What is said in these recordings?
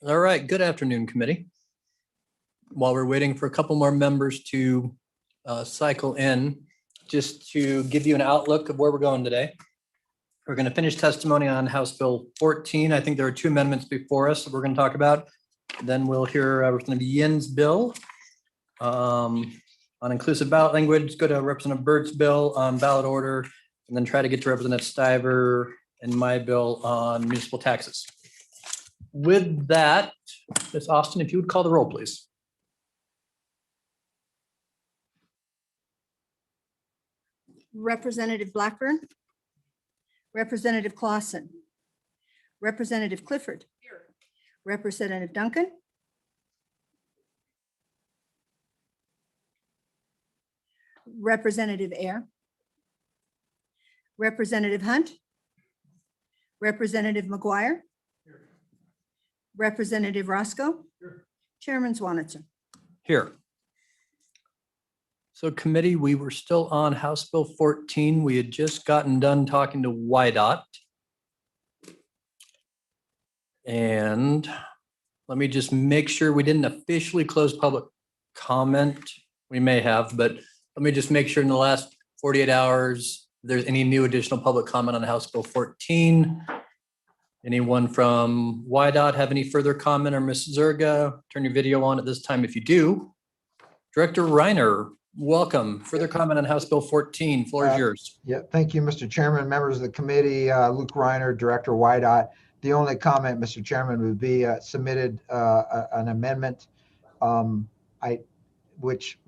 All right, good afternoon, committee. While we're waiting for a couple more members to cycle in, just to give you an outlook of where we're going today. We're going to finish testimony on House Bill 14. I think there are two amendments before us that we're going to talk about. Then we'll hear it's going to be Yin's bill on inclusive ballot language, go to Representative Byrd's bill on ballot order, and then try to get to Representative Stiver and my bill on municipal taxes. With that, Ms. Austin, if you would call the roll, please. Representative Blackburn. Representative Clausen. Representative Clifford. Here. Representative Duncan. Representative Ayer. Representative Hunt. Representative McGuire. Here. Representative Roscoe. Here. Chairman Swanitzer. Here. So committee, we were still on House Bill 14. We had just gotten done talking to YDOT. And let me just make sure we didn't officially close public comment. We may have, but let me just make sure in the last 48 hours, if there's any new additional public comment on House Bill 14. Anyone from YDOT have any further comment, or Ms. Zerga, turn your video on at this time if you do. Director Reiner, welcome. Further comment on House Bill 14. Floor is yours. Yeah, thank you, Mr. Chairman, members of the committee, Luke Reiner, Director YDOT. The only comment, Mr. Chairman, would be submitted an amendment, which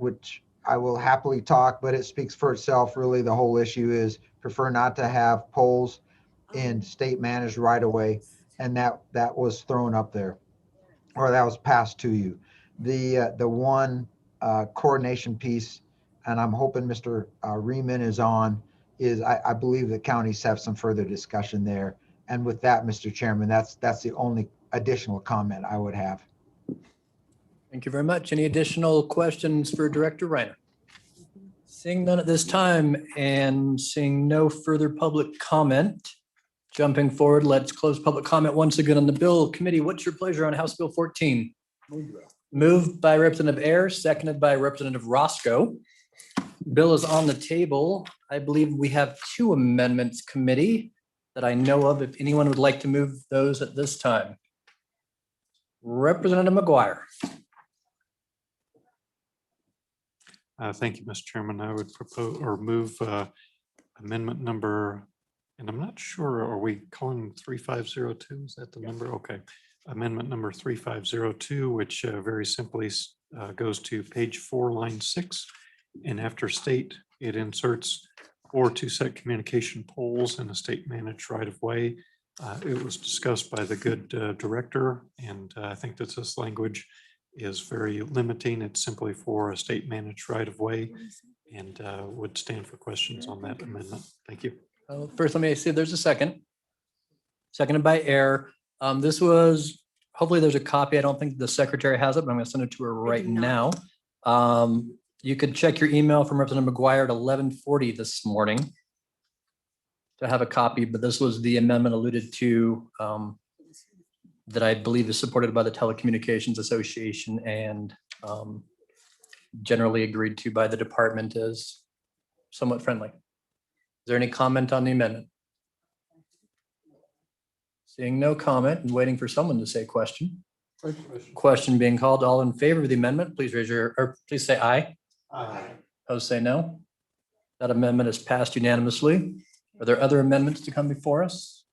I will happily talk, but it speaks for itself. Really, the whole issue is prefer not to have poles in state managed right of way, and that was thrown up there, or that was passed to you. The one coordination piece, and I'm hoping Mr. Riemann is on, is I believe the counties have some further discussion there. And with that, Mr. Chairman, that's the only additional comment I would have. Thank you very much. Any additional questions for Director Reiner? Seeing none at this time and seeing no further public comment, jumping forward, let's close public comment once again on the bill. Committee, what's your pleasure on House Bill 14? Moved by Representative Ayer, seconded by Representative Roscoe. Bill is on the table. I believe we have two amendments, committee, that I know of. If anyone would like to move those at this time. Representative McGuire. Thank you, Mr. Chairman. I would propose or move amendment number, and I'm not sure, are we calling 3502? Is that the number? Okay. Amendment number 3502, which very simply goes to page 4, line 6. And after state, it inserts or to set communication poles in a state managed right of way. It was discussed by the good director, and I think that this language is very limiting. It's simply for a state managed right of way, and would stand for questions on that amendment. Thank you. First, let me see if there's a second. Seconded by Ayer. This was, hopefully there's a copy. I don't think the secretary has it, but I'm going to send it to her right now. You could check your email from Representative McGuire at 11:40 this morning to have a copy, but this was the amendment alluded to that I believe is supported by the Telecommunications Association and generally agreed to by the department as somewhat friendly. Is there any comment on the amendment? Seeing no comment and waiting for someone to say question. Question being called. All in favor of the amendment, please raise your, or please say aye. Aye. Opposed, say no. That amendment is passed unanimously. Are there other amendments to come before us?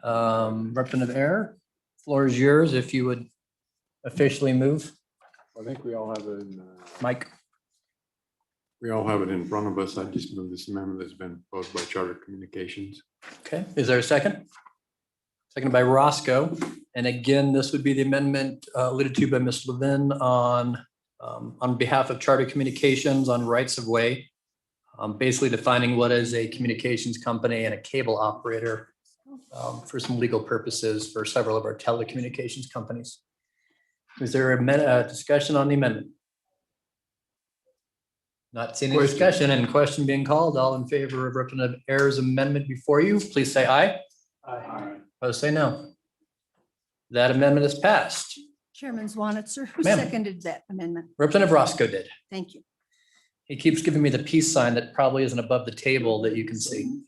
Representative Ayer, floor is yours if you would officially move. I think we all have it in, Mike. we all have it in front of us. I just moved this amendment that's been proposed by Charter Communications. Okay, is there a second? Seconded by Roscoe. And again, this would be the amendment alluded to by Ms. Levin on behalf of Charter Communications on rights of way, basically defining what is a communications company and a cable operator for some legal purposes for several of our telecommunications companies. Is there a discussion on the amendment? Not seeing any discussion and question being called. All in favor of Representative Ayer's amendment before you, please say aye. Aye. Opposed, say no. That amendment is passed. Chairman Zwanitzer, who Ma'am. seconded that amendment? Representative Roscoe did. Thank you. He keeps giving me the peace sign that probably isn't above the table that you can see.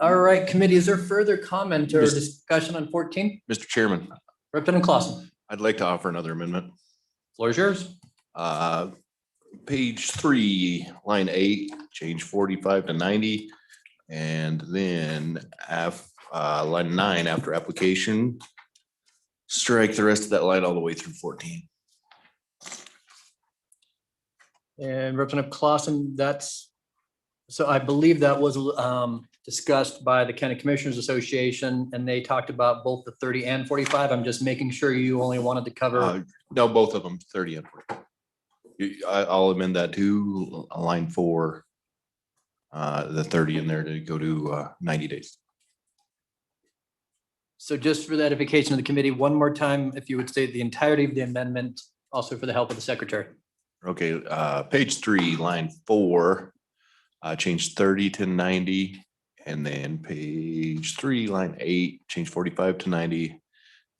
All right, committee, is there further comment or discussion on 14? Mr. Chairman, Representative Clausen, I'd like to offer another amendment. floor is yours. Page 3, line 8, change 45 to 90. And then line 9, after application, strike the rest of that line all the way through 14. And Representative Clausen, so I believe that was discussed by the County Commissioners Association, and they talked about both the 30 and 45. I'm just making sure you only wanted to cover. No, both of them, 30 and 40. I'll amend that to line 4, the 30 in there to go to 90 days. So just for the edification of the committee, one more time, if you would state the entirety of the amendment, also for the help of the secretary. Okay, page 3, line 4, change 30 to 90. And then page 3, line 8, change 45 to 90.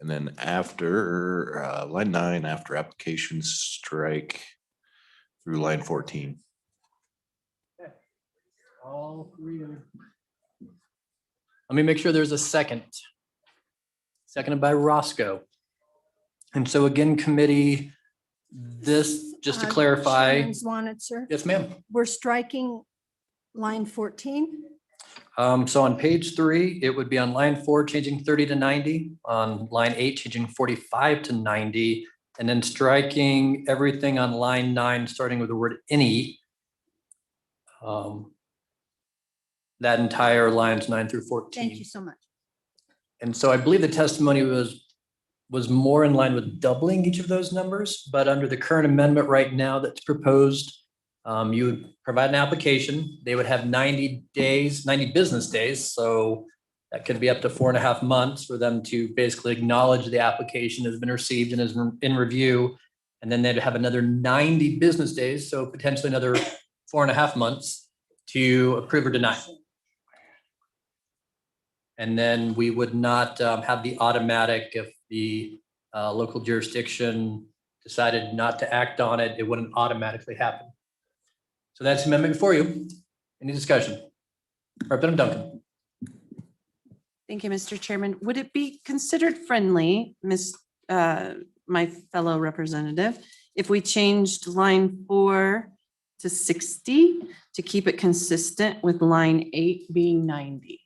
And then after line 9, after application, strike through line 14. All three. Let me make sure there's a second. Seconded by Roscoe. And so again, committee, this, just to clarify. Chairman Zwanitzer, Yes, ma'am. we're striking line 14. So on page 3, it would be on line 4, changing 30 to 90, on line 8, changing 45 to 90, and then striking everything on line 9, starting with the word any. That entire lines 9 through 14. Thank you so much. And so I believe the testimony was more in line with doubling each of those numbers, but under the current amendment right now that's proposed, you would provide an application. They would have 90 days, 90 business days. So that could be up to 4.5 months for them to basically acknowledge the application has been received and is in review. And then they'd have another 90 business days, so potentially another 4.5 months to approve or deny. And then we would not have the automatic, if the local jurisdiction decided not to act on it, it wouldn't automatically happen. So that's the amendment before you. Any discussion? Representative Duncan. Thank you, Mr. Chairman. Would it be considered friendly, my fellow representative, if we changed line 4 to 60 to keep it consistent with line 8 being 90?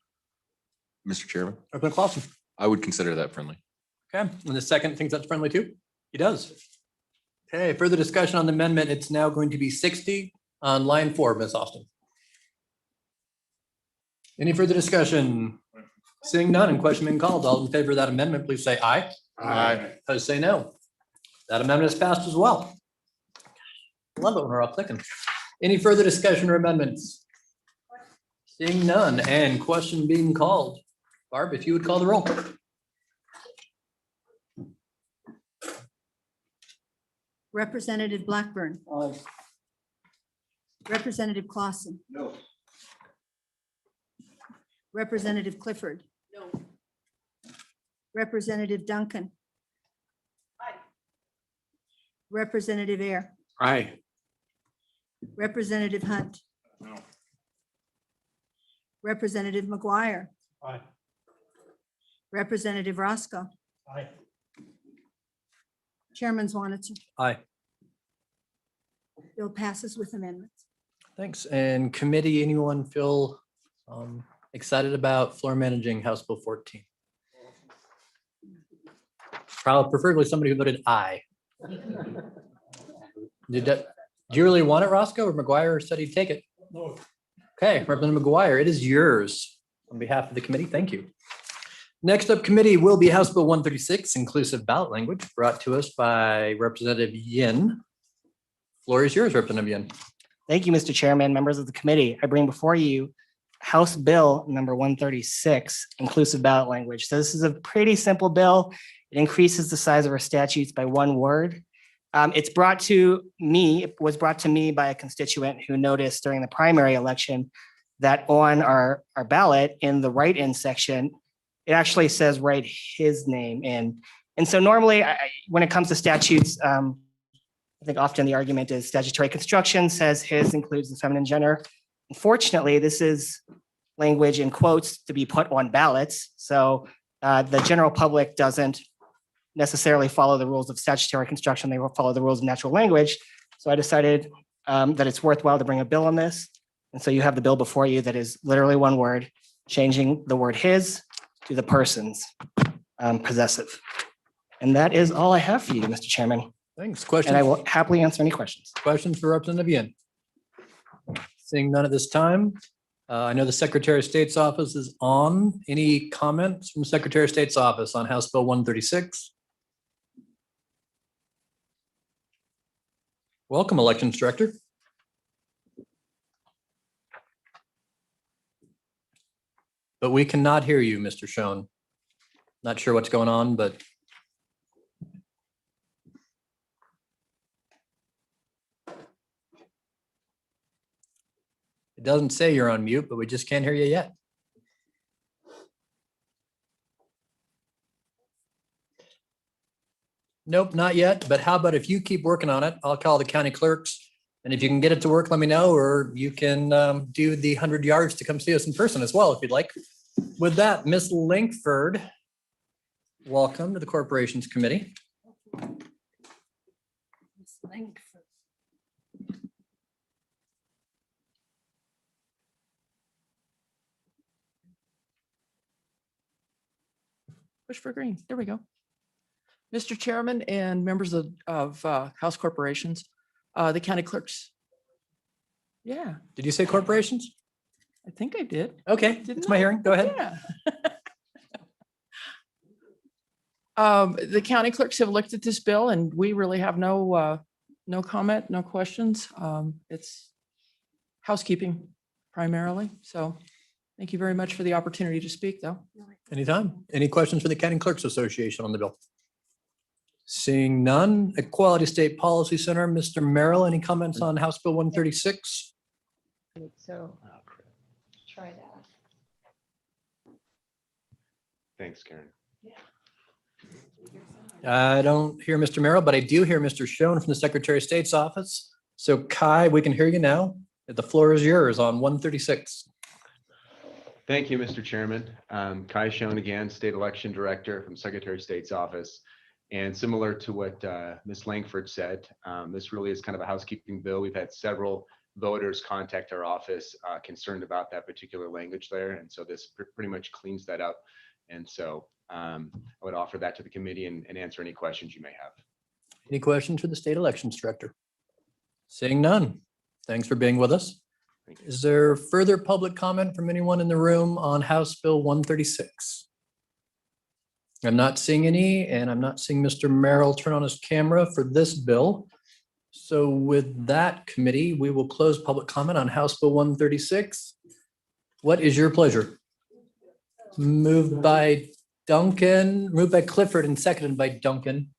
Mr. Chairman, Representative Clausen. I would consider that friendly. Okay, and the second thinks that's friendly too? He does. Okay, further discussion on the amendment. It's now going to be 60 on line 4, Ms. Austin. Any further discussion? Seeing none and question being called, all in favor of that amendment, please say aye. Aye. Opposed, say no. That amendment is passed as well. Love it when we're all clicking. Any further discussion or amendments? Seeing none and question being called. Barb, if you would call the roll. Representative Blackburn. Representative Clausen. No. Representative Clifford. No. Representative Duncan. Aye. Representative Air. Aye. Representative Hunt. No. Representative McGuire. Aye. Representative Roscoe. Aye. Chairman Zwanitzer. Aye. Bill passes with amendments. Thanks. And committee, anyone feel excited about floor managing House Bill 14? Probably preferably somebody who voted aye. Do you really want it, Roscoe, or McGuire said he'd take it? No. Okay, Representative McGuire, it is yours on behalf of the committee. Thank you. Next up committee will be House Bill 136, inclusive ballot language, brought to us by Representative Yin. Floor is yours, Representative Yin. Thank you, Mr. Chairman, members of the committee. I bring before you House Bill number 136, inclusive ballot language. So this is a pretty simple bill. It increases the size of our statutes by 1 word. It was brought to me by a constituent who noticed during the primary election that on our ballot in the write-in section, it actually says write his name in. And so normally, when it comes to statutes, I think often the argument is statutory construction says his includes the feminine gender. Unfortunately, this is language in quotes to be put on ballots. So the general public doesn't necessarily follow the rules of statutory construction. They will follow the rules of natural language. So I decided that it's worthwhile to bring a bill on this. And so you have the bill before you that is literally one word, changing the word his to the person's possessive. And that is all I have for you, Mr. Chairman. Thanks. And I Questions, will happily answer any questions. questions for Representative Yin? Seeing none at this time. I know the Secretary of State's office is on. Any comments from Secretary of State's office on House Bill 136? Welcome, Elections Director. But we cannot hear you, Mr. Schoen. Not sure what's going on, but it doesn't say you're on mute, but we just can't hear you yet. Nope, not yet. But how about if you keep working on it? I'll call the county clerks. And if you can get it to work, let me know, or you can do the 100 yards to come see us in person as well, if you'd like. With that, Ms. Langford, welcome to the Corporations Committee. Push for green. There we go. Mr. Chairman and members of House Corporations, the county clerks. Yeah, Did you say corporations? I think I did. Okay, Didn't it's my I? hearing. Go ahead. Yeah. The county clerks have looked at this bill and we really have no comment, no questions. It's housekeeping primarily. So thank you very much for the opportunity to speak, though. Anytime. Any questions for the County Clerks Association on the bill? Seeing none. Equality State Policy Center, Mr. Merrill, any comments on House Bill 136? So try that. Thanks, Karen. I don't hear Mr. Merrill, but I do hear Mr. Schoen from the Secretary of State's office. So Kai, we can hear you now. The floor is yours on 136. Thank you, Mr. Chairman. Kai Schoen again, State Election Director from Secretary of State's office. And similar to what Ms. Langford said, this really is kind of a housekeeping bill. We've had several voters contact our office concerned about that particular language there. And so this pretty much cleans that up. And so I would offer that to the committee and answer any questions you may have. Any questions for the State Elections Director? Seeing none. Thanks for being with us. Thank you. Is there further public comment from anyone in the room on House Bill 136? I'm not seeing any, and I'm not seeing Mr. Merrill turn on his camera for this bill. So with that, committee, we will close public comment on House Bill 136. What is your pleasure? Moved by Duncan, moved by Clifford and seconded by Duncan.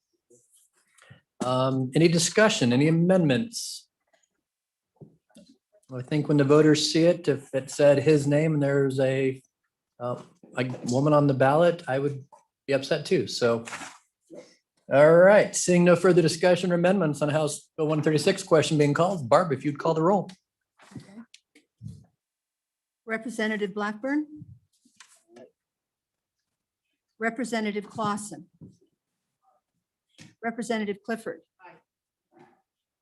Any discussion, any amendments? I think when the voters see it, if it said his name and there's a woman on the ballot, I would be upset too. So, all right, seeing no further discussion or amendments on House Bill 136, question being called. Barb, if you'd call the roll. Representative Blackburn. Representative Clausen. Representative Clifford.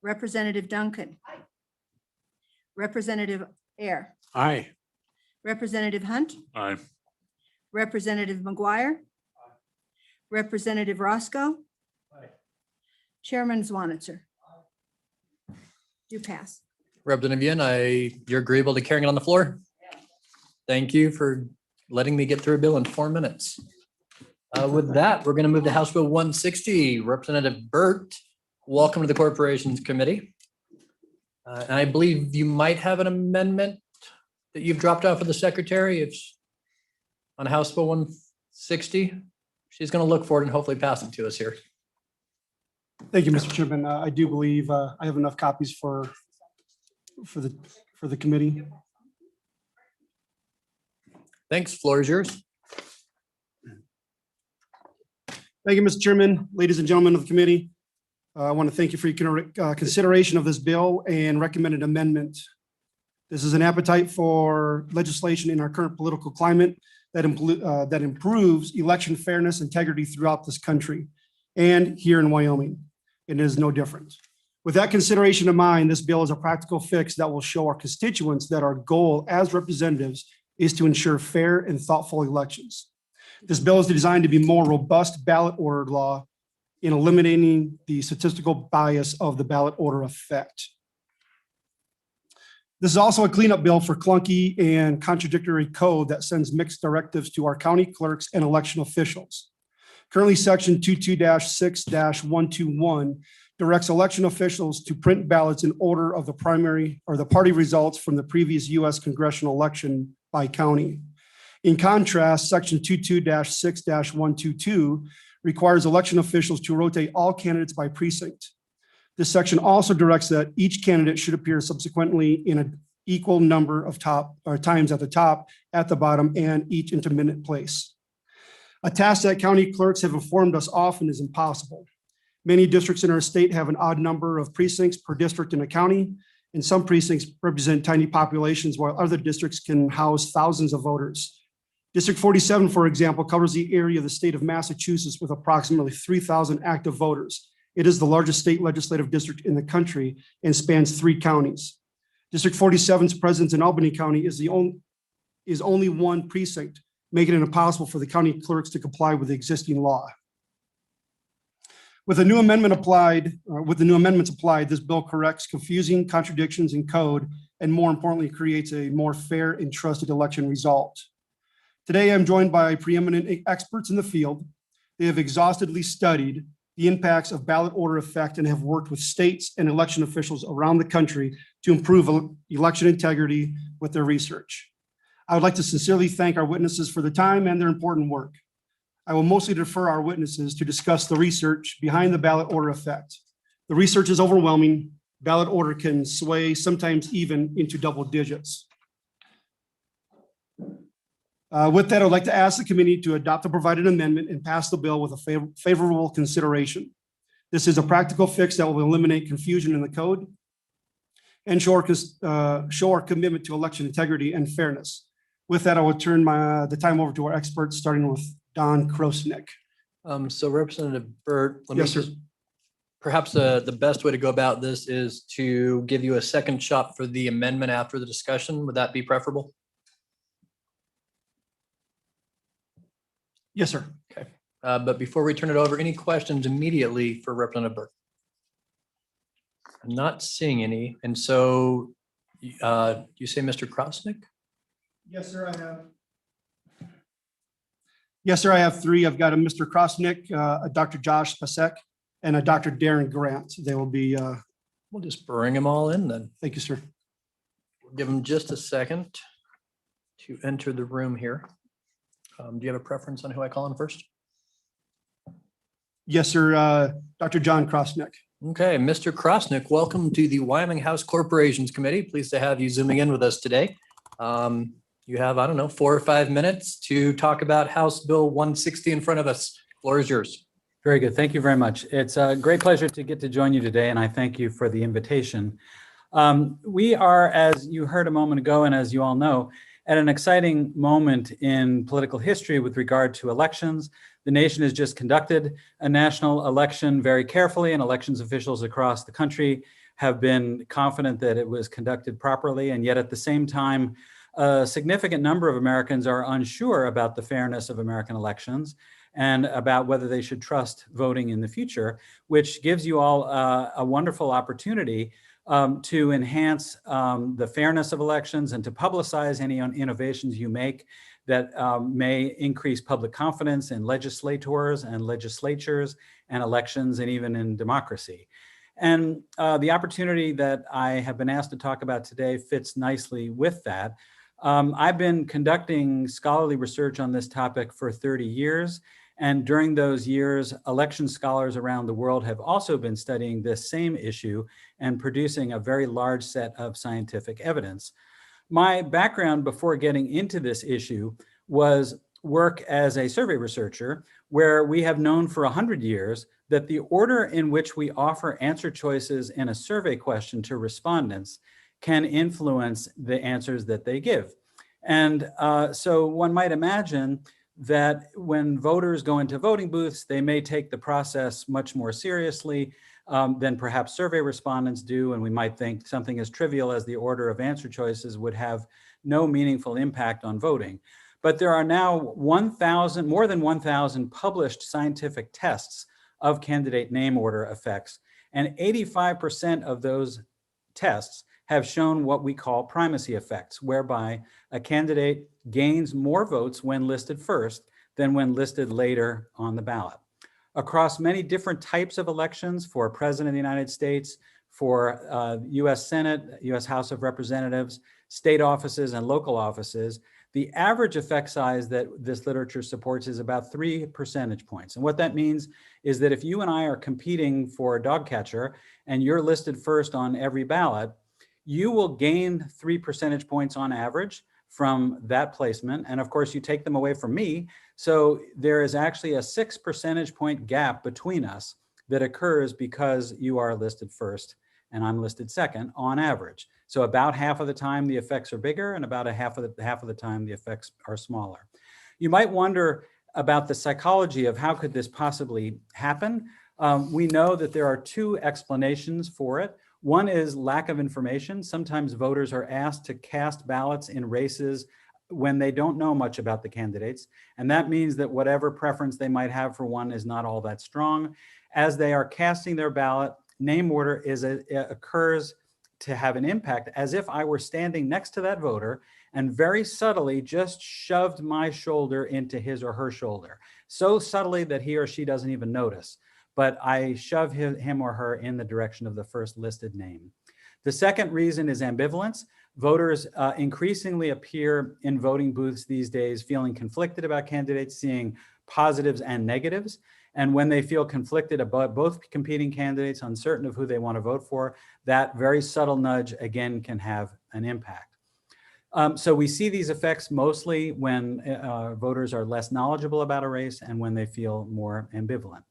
Representative Duncan. Representative Air. Aye. Representative Hunt. Aye. Representative McGuire. Representative Roscoe. Chairman Zwanitzer. Do pass. Representative Yin, you're agreeable to carrying it on the floor? Thank you for letting me get through a bill in 4 minutes. With that, we're going to move to House Bill 160. Representative Burt, welcome to the Corporations Committee. And I believe you might have an amendment that you've dropped off of the secretary. It's on House Bill 160. She's going to look for it and hopefully pass it to us here. Thank you, Mr. Chairman. I do believe I have enough copies for the committee. Thanks. Floor is yours. Thank you, Mr. Chairman, ladies and gentlemen of the committee. I want to thank you for your consideration of this bill and recommended amendment. This is an appetite for legislation in our current political climate that improves election fairness, integrity throughout this country and here in Wyoming. It is no different. With that consideration in mind, this bill is a practical fix that will show our constituents that our goal as representatives is to ensure fair and thoughtful elections. This bill is designed to be more robust ballot order law in eliminating the statistical bias of the ballot order effect. This is also a cleanup bill for clunky and contradictory code that sends mixed directives to our county clerks and election officials. Currently, section 22-6-121 directs election officials to print ballots in order of the primary or the party results from the previous U.S. congressional election by county. In contrast, section 22-6-122 requires election officials to rotate all candidates by precinct. This section also directs that each candidate should appear subsequently in an equal number of times at the top, at the bottom, and each intermittent place. A task that county clerks have informed us often is impossible. Many districts in our state have an odd number of precincts per district in a county, and some precincts represent tiny populations while other districts can house thousands of voters. District 47, for example, covers the area of the state of Massachusetts with approximately 3,000 active voters. It is the largest state legislative district in the country and spans 3 counties. District 47's presence in Albany County is only one precinct, making it impossible for the county clerks to comply with the existing law. With the new amendments applied, this bill corrects confusing contradictions in code and, more importantly, creates a more fair and trusted election result. Today, I'm joined by preeminent experts in the field. They have exhaustively studied the impacts of ballot order effect and have worked with states and election officials around the country to improve election integrity with their research. I would like to sincerely thank our witnesses for the time and their important work. I will mostly defer our witnesses to discuss the research behind the ballot order effect. The research is overwhelming. Ballot order can sway, sometimes even into double digits. With that, I'd like to ask the committee to adopt the provided amendment and pass the bill with a favorable consideration. This is a practical fix that will eliminate confusion in the code and show our commitment to election integrity and fairness. With that, I will turn the time over to our experts, starting with Don Krosnick. So Representative Burt, Yes, sir. Perhaps the best way to go about this is to give you a second shot for the amendment after the discussion. Would that be preferable? Yes, sir. Okay. But before we turn it over, any questions immediately for Representative Burt? I'm not seeing any. And so you say Mr. Krosnick? Yes, sir, I have. Yes, sir, I have 3. I've got a Mr. Krosnick, a Dr. Josh Pasek, and a Dr. Darren Grant. They will be. We'll just bring them all in then. Thank you, sir. We'll give them just a second to enter the room here. Do you have a preference on who I call in first? Yes, sir, Dr. John Krosnick. Okay, Mr. Krosnick, welcome to the Wyoming House Corporations Committee. Pleased to have you zooming in with us today. You have, 4 or 5 minutes to talk about House Bill 160 in front of us. Floor is yours. Very good. Thank you very much. It's a great pleasure to get to join you today, and I thank you for the invitation. We are, as you heard a moment ago, and as you all know, at an exciting moment in political history with regard to elections. The nation has just conducted a national election very carefully, and elections officials across the country have been confident that it was conducted properly. And yet at the same time, a significant number of Americans are unsure about the fairness of American elections and about whether they should trust voting in the future, which gives you all a wonderful opportunity to enhance the fairness of elections and to publicize any innovations you make that may increase public confidence in legislators and legislatures and elections and even in democracy. And the opportunity that I have been asked to talk about today fits nicely with that. I've been conducting scholarly research on this topic for 30 years. And during those years, election scholars around the world have also been studying this same issue and producing a very large set of scientific evidence. My background before getting into this issue was work as a survey researcher where we have known for 100 years that the order in which we offer answer choices in a survey question to respondents can influence the answers that they give. And so one might imagine that when voters go into voting booths, they may take the process much more seriously than perhaps survey respondents do. And we might think something as trivial as the order of answer choices would have no meaningful impact on voting. But there are now more than 1,000 published scientific tests of candidate name order effects. And 85% of those tests have shown what we call primacy effects, whereby a candidate gains more votes when listed first than when listed later on the ballot. Across many different types of elections for President of the United States, for US Senate, US House of Representatives, state offices, and local offices, the average effect size that this literature supports is about 3 percentage points. And what that means is that if you and I are competing for a dog catcher and you're listed first on every ballot, you will gain 3 percentage points on average from that placement. And of course, you take them away from me. So there is actually a 6 percentage point gap between us that occurs because you are listed first and I'm listed second on average. So about half of the time the effects are bigger and about half of the time the effects are smaller. You might wonder about the psychology of how could this possibly happen. We know that there are 2 explanations for it. One is lack of information. Sometimes voters are asked to cast ballots in races when they don't know much about the candidates. And that means that whatever preference they might have for one is not all that strong. As they are casting their ballot, name order occurs to have an impact as if I were standing next to that voter and very subtly just shoved my shoulder into his or her shoulder. So subtly that he or she doesn't even notice, but I shove him or her in the direction of the first listed name. The second reason is ambivalence. Voters increasingly appear in voting booths these days feeling conflicted about candidates, seeing positives and negatives. And when they feel conflicted about both competing candidates, uncertain of who they want to vote for, that very subtle nudge again can have an impact. So we see these effects mostly when voters are less knowledgeable about a race and when they feel more ambivalent.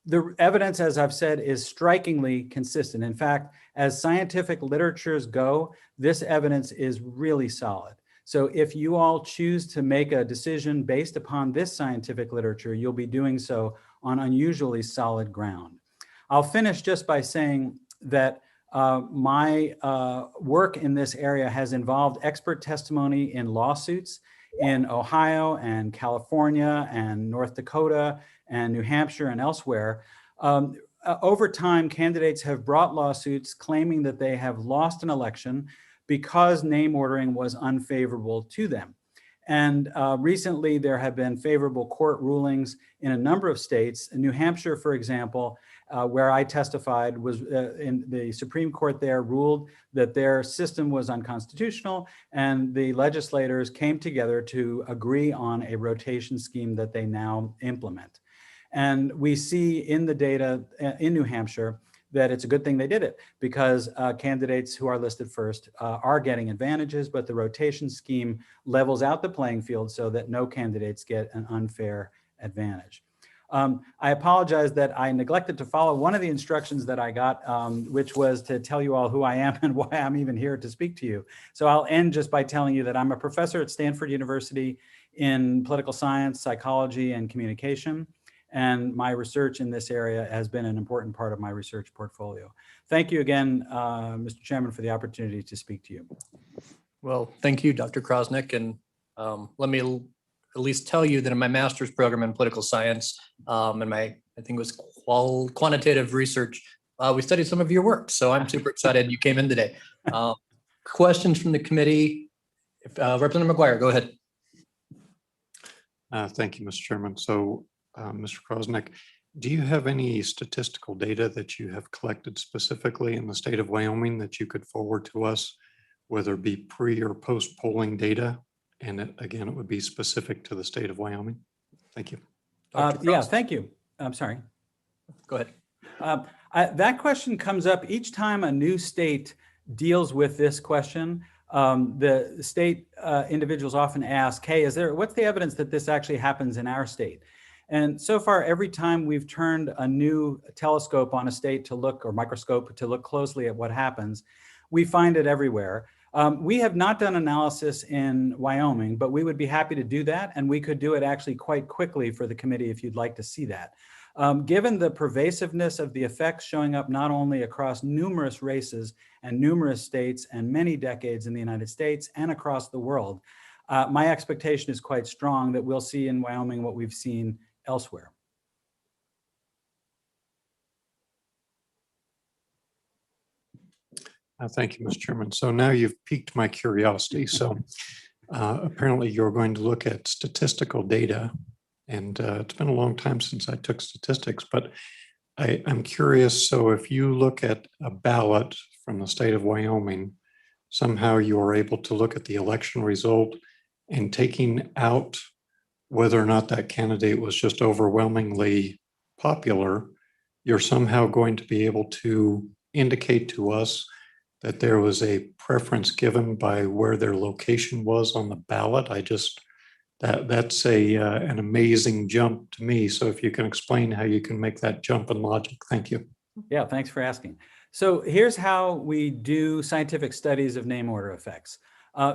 The evidence, as I've said, is strikingly consistent. In fact, as scientific literatures go, this evidence is really solid. So if you all choose to make a decision based upon this scientific literature, you'll be doing so on unusually solid ground. I'll finish just by saying that my work in this area has involved expert testimony in lawsuits in Ohio and California and North Dakota and New Hampshire and elsewhere. Over time, candidates have brought lawsuits claiming that they have lost an election because name ordering was unfavorable to them. And recently, there have been favorable court rulings in a number of states. In New Hampshire, for example, where I testified, was in the Supreme Court there ruled that their system was unconstitutional, and the legislators came together to agree on a rotation scheme that they now implement. And we see in the data in New Hampshire that it's a good thing they did it because candidates who are listed first are getting advantages, but the rotation scheme levels out the playing field so that no candidates get an unfair advantage. I apologize that I neglected to follow one of the instructions that I got, which was to tell you all who I am and why I'm even here to speak to you. So I'll end just by telling you that I'm a professor at Stanford University in political science, psychology, and communication. And my research in this area has been an important part of my research portfolio. Thank you again, Mr. Chairman, for the opportunity to speak to you. Well, thank you, Dr. Krosnick. And let me at least tell you that in my master's program in political science and I think it was quantitative research, we studied some of your work. So I'm super excited you came in today. Questions from the committee? Representative McGuire, go ahead. Thank you, Mr. Chairman. So, Mr. Krosnick, do you have any statistical data that you have collected specifically in the state of Wyoming that you could forward to us, whether it be pre or post polling data? And again, it would be specific to the state of Wyoming. Thank you. Yeah, thank you. I'm sorry. Go ahead. That question comes up each time a new state deals with this question. The state individuals often ask, hey, what's the evidence that this actually happens in our state? And so far, every time we've turned a new telescope on a state to look, or microscope to look closely at what happens, we find it everywhere. We have not done analysis in Wyoming, but we would be happy to do that. And we could do it actually quite quickly for the committee if you'd like to see that. Given the pervasiveness of the effects showing up not only across numerous races and numerous states and many decades in the United States and across the world, my expectation is quite strong that we'll see in Wyoming what we've seen elsewhere. Thank you, Mr. Chairman. So now you've piqued my curiosity. So apparently you're going to look at statistical data. And it's been a long time since I took statistics, but I'm curious. So if you look at a ballot from the state of Wyoming, somehow you are able to look at the election result and taking out whether or not that candidate was just overwhelmingly popular, you're somehow going to be able to indicate to us that there was a preference given by where their location was on the ballot. That's an amazing jump to me. So if you can explain how you can make that jump in logic, thank you. Yeah, thanks for asking. So here's how we do scientific studies of name order effects.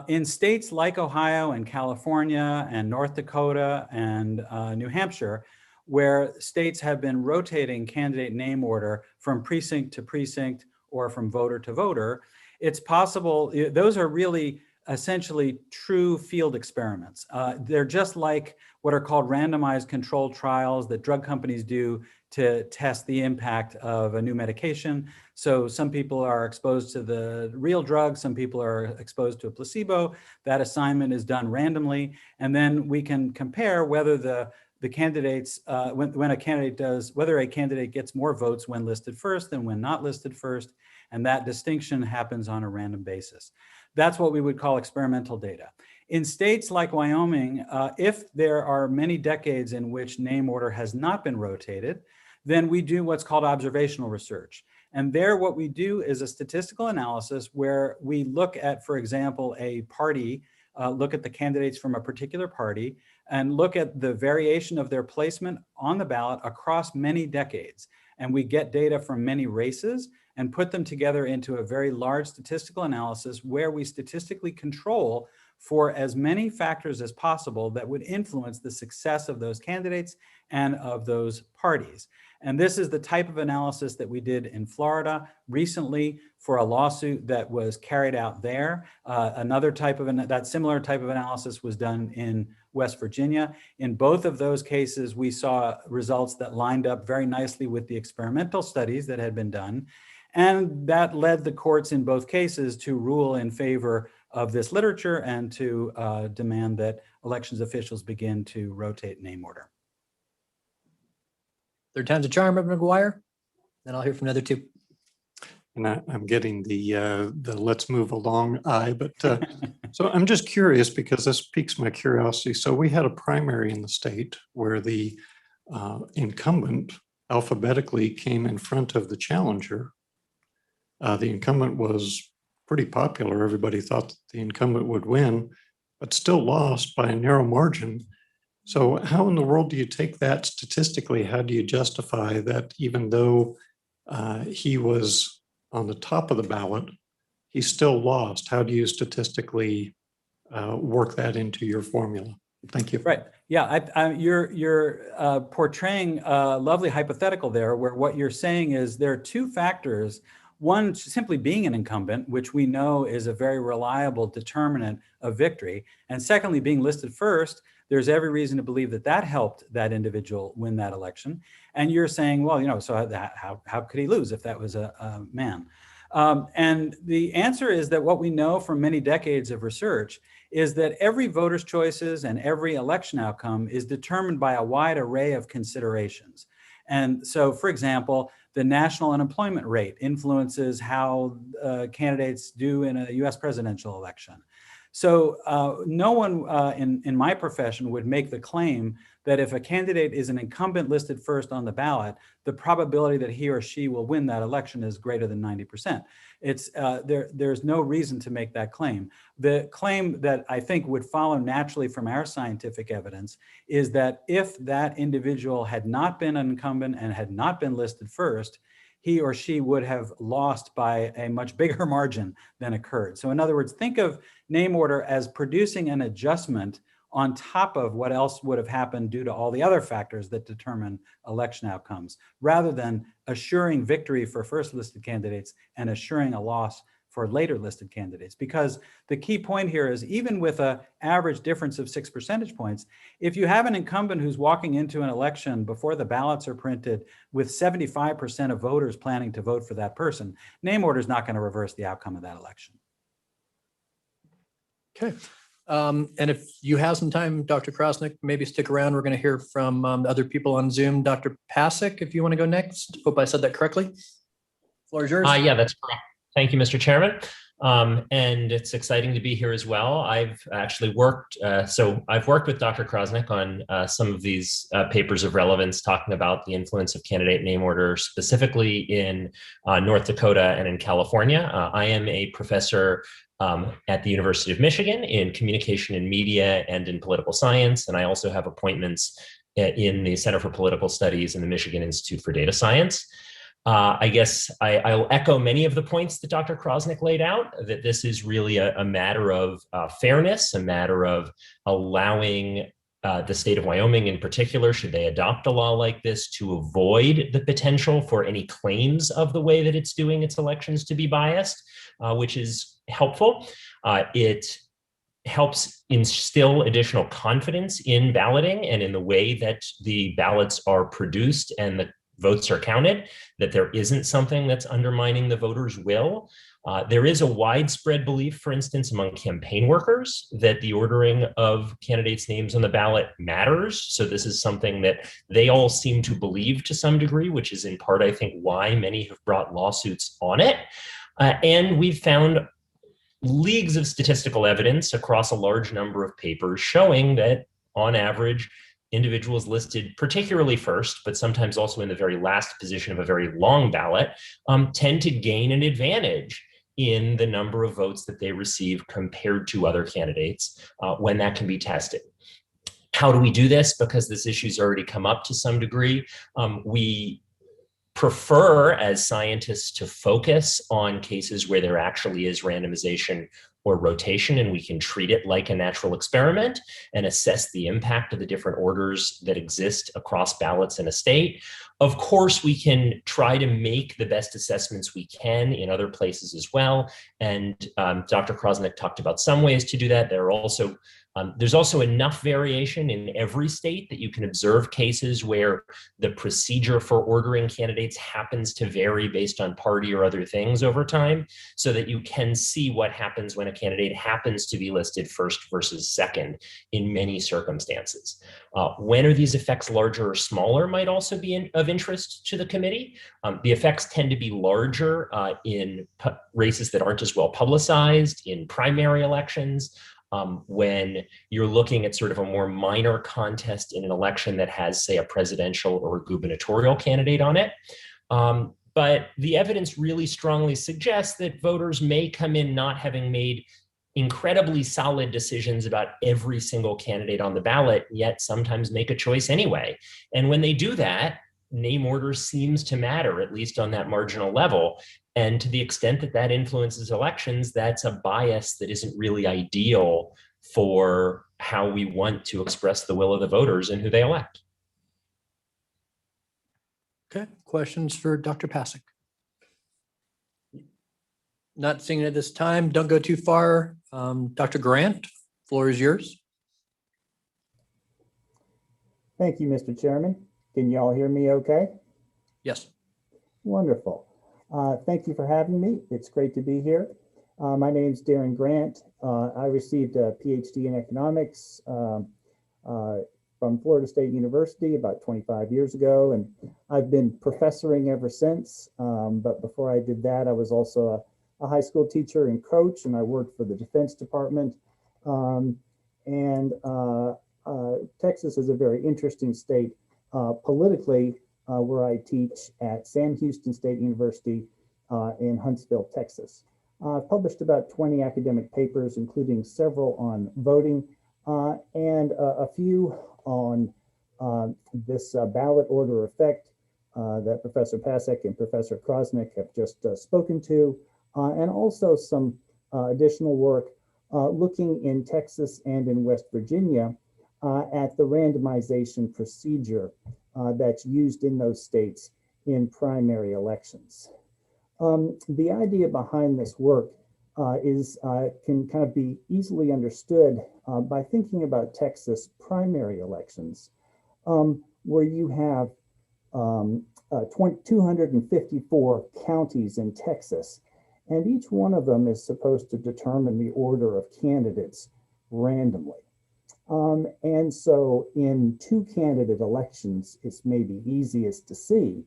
In states like Ohio and California and North Dakota and New Hampshire, where states have been rotating candidate name order from precinct to precinct or from voter to voter, it's possible, those are really essentially true field experiments. They're just like what are called randomized controlled trials that drug companies do to test the impact of a new medication. So some people are exposed to the real drug, some people are exposed to a placebo. That assignment is done randomly. And then we can compare whether the candidates, when a candidate does, whether a candidate gets more votes when listed first than when not listed first. And that distinction happens on a random basis. That's what we would call experimental data. In states like Wyoming, if there are many decades in which name order has not been rotated, then we do what's called observational research. And there, what we do is a statistical analysis where we look at, for example, a party, look at the candidates from a particular party, and look at the variation of their placement on the ballot across many decades. And we get data from many races and put them together into a very large statistical analysis where we statistically control for as many factors as possible that would influence the success of those candidates and of those parties. And this is the type of analysis that we did in Florida recently for a lawsuit that was carried out there. Another type of, that similar type of analysis was done in West Virginia. In both of those cases, we saw results that lined up very nicely with the experimental studies that had been done. And that led the courts in both cases to rule in favor of this literature and to demand that elections officials begin to rotate name order. Third time's a charm, Reverend McGuire. Then I'll hear from the other two. And I'm getting the let's move along eye, but so I'm just curious because this piques my curiosity. So we had a primary in the state where the incumbent alphabetically came in front of the challenger. The incumbent was pretty popular. Everybody thought that the incumbent would win, but still lost by a narrow margin. So how in the world do you take that statistically? How do you justify that even though he was on the top of the ballot, he still lost? How do you statistically work that into your formula? Thank you. Right. Yeah, you're portraying a lovely hypothetical there where what you're saying is there are two factors. One, simply being an incumbent, which we know is a very reliable determinant of victory. And secondly, being listed first, there's every reason to believe that that helped that individual win that election. And you're saying, well, you know, so how could he lose if that was a man? And the answer is that what we know from many decades of research is that every voter's choices and every election outcome is determined by a wide array of considerations. And so, for example, the national unemployment rate influences how candidates do in a US presidential election. So no one in my profession would make the claim that if a candidate is an incumbent listed first on the ballot, the probability that he or she will win that election is greater than 90%. There's no reason to make that claim. The claim that I think would follow naturally from our scientific evidence is that if that individual had not been an incumbent and had not been listed first, he or she would have lost by a much bigger margin than occurred. So in other words, think of name order as producing an adjustment on top of what else would have happened due to all the other factors that determine election outcomes, rather than assuring victory for first listed candidates and assuring a loss for later listed candidates. Because the key point here is, even with an average difference of 6 percentage points, if you have an incumbent who's walking into an election before the ballots are printed with 75% of voters planning to vote for that person, name order is not going to reverse the outcome of that election. Okay. And if you have some time, Dr. Krosnick, maybe stick around. We're going to hear from other people on Zoom. Dr. Pasek, if you want to go next. Hope I said that correctly. Floor is yours. Yeah, that's correct. Thank you, Mr. Chairman. And it's exciting to be here as well. I've actually worked, I've worked with Dr. Krosnick on some of these papers of relevance, talking about the influence of candidate name order, specifically in North Dakota and in California. I am a professor at the University of Michigan in communication and media and in political science. And I also have appointments in the Center for Political Studies and the Michigan Institute for Data Science. I guess I'll echo many of the points that Dr. Krosnick laid out, that this is really a matter of fairness, a matter of allowing the state of Wyoming in particular, should they adopt a law like this, to avoid the potential for any claims of the way that it's doing its elections to be biased, which is helpful. It helps instill additional confidence in balloting and in the way that the ballots are produced and the votes are counted, that there isn't something that's undermining the voters' will. There is a widespread belief, for instance, among campaign workers that the ordering of candidates' names on the ballot matters. So this is something that they all seem to believe to some degree, which is in part, I think, why many have brought lawsuits on it. And we've found leagues of statistical evidence across a large number of papers showing that, on average, individuals listed particularly first, but sometimes also in the very last position of a very long ballot, tend to gain an advantage in the number of votes that they receive compared to other candidates when that can be tested. How do we do this? Because this issue's already come up to some degree. We prefer, as scientists, to focus on cases where there actually is randomization or rotation, and we can treat it like a natural experiment and assess the impact of the different orders that exist across ballots in a state. Of course, we can try to make the best assessments we can in other places as well. And Dr. Krosnick talked about some ways to do that. There's also enough variation in every state that you can observe cases where the procedure for ordering candidates happens to vary based on party or other things over time, so that you can see what happens when a candidate happens to be listed first versus second in many circumstances. When are these effects larger or smaller might also be of interest to the committee. The effects tend to be larger in races that aren't as well publicized, in primary elections, when you're looking at sort of a more minor contest in an election that has, say, a presidential or a gubernatorial candidate on it. But the evidence really strongly suggests that voters may come in not having made incredibly solid decisions about every single candidate on the ballot, yet sometimes make a choice anyway. And when they do that, name order seems to matter, at least on that marginal level. And to the extent that that influences elections, that's a bias that isn't really ideal for how we want to express the will of the voters and who they elect. Okay, questions for Dr. Pasek? Not seeing it at this time. Don't go too far. Dr. Grant, floor is yours. Thank you, Mr. Chairman. Can you all hear me okay? Yes. Wonderful. Thank you for having me. It's great to be here. My name is Darren Grant. I received a PhD in economics from Florida State University about 25 years ago, and I've been professoring ever since. But before I did that, I was also a high school teacher and coach, and I worked for the Defense Department And Texas is a very interesting state politically, where I teach at Sam Houston State University in Huntsville, Texas. I've published about 20 academic papers, including several on voting and a few on this ballot order effect that Professor Pasek and Professor Krosnick have just spoken to, and also some additional work looking in Texas and in West Virginia at the randomization procedure that's used in those states in primary elections. The idea behind this work can kind of be easily understood by thinking about Texas primary elections, where you have 254 counties in Texas, and each one of them is supposed to determine the order of candidates randomly. And so in two candidate elections, it's maybe easiest to see.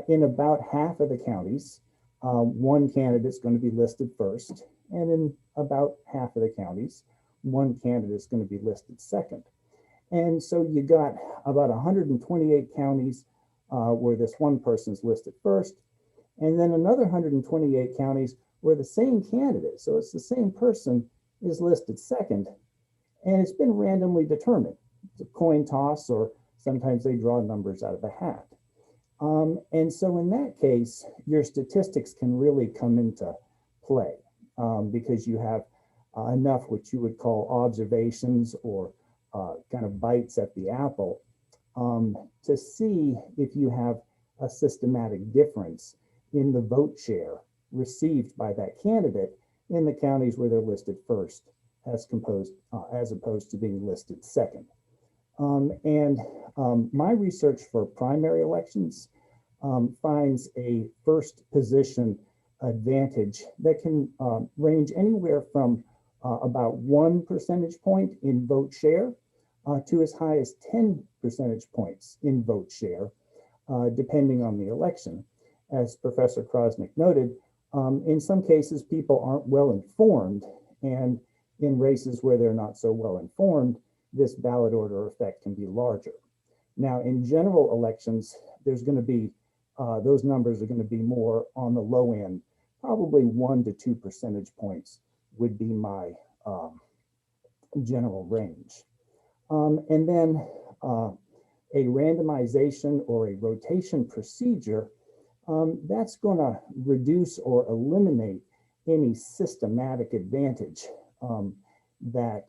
In about half of the counties, one candidate is going to be listed first, and in about half of the counties, one candidate is going to be listed second. And so you got about 128 counties where this one person is listed first, and then another 128 counties where the same candidate, so it's the same person, is listed second, and it's been randomly determined. It's a coin toss, or sometimes they draw numbers out of a hat. And so in that case, your statistics can really come into play because you have enough what you would call observations or kind of bites at the apple to see if you have a systematic difference in the vote share received by that candidate in the counties where they're listed first as opposed to being listed second. My research for primary elections finds a first position advantage that can range anywhere from about 1 percentage point in vote share to as high as 10 percentage points in vote share, depending on the election. As Professor Krosnick noted, in some cases, people aren't well informed, and in races where they're not so well informed, this ballot order effect can be larger. Now, in general elections, there's going to be, those numbers are going to be more on the low end, probably 1 to 2 percentage points would be my general range. And then a randomization or a rotation procedure, that's going to reduce or eliminate any systematic advantage that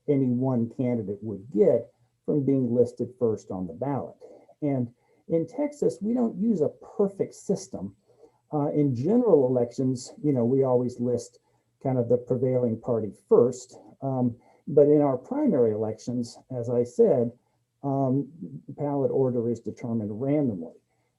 any one candidate would get from being listed first on the ballot. And in Texas, we don't use a perfect system. In general elections, we always list kind of the prevailing party first. But in our primary elections, as I said, ballot order is determined randomly.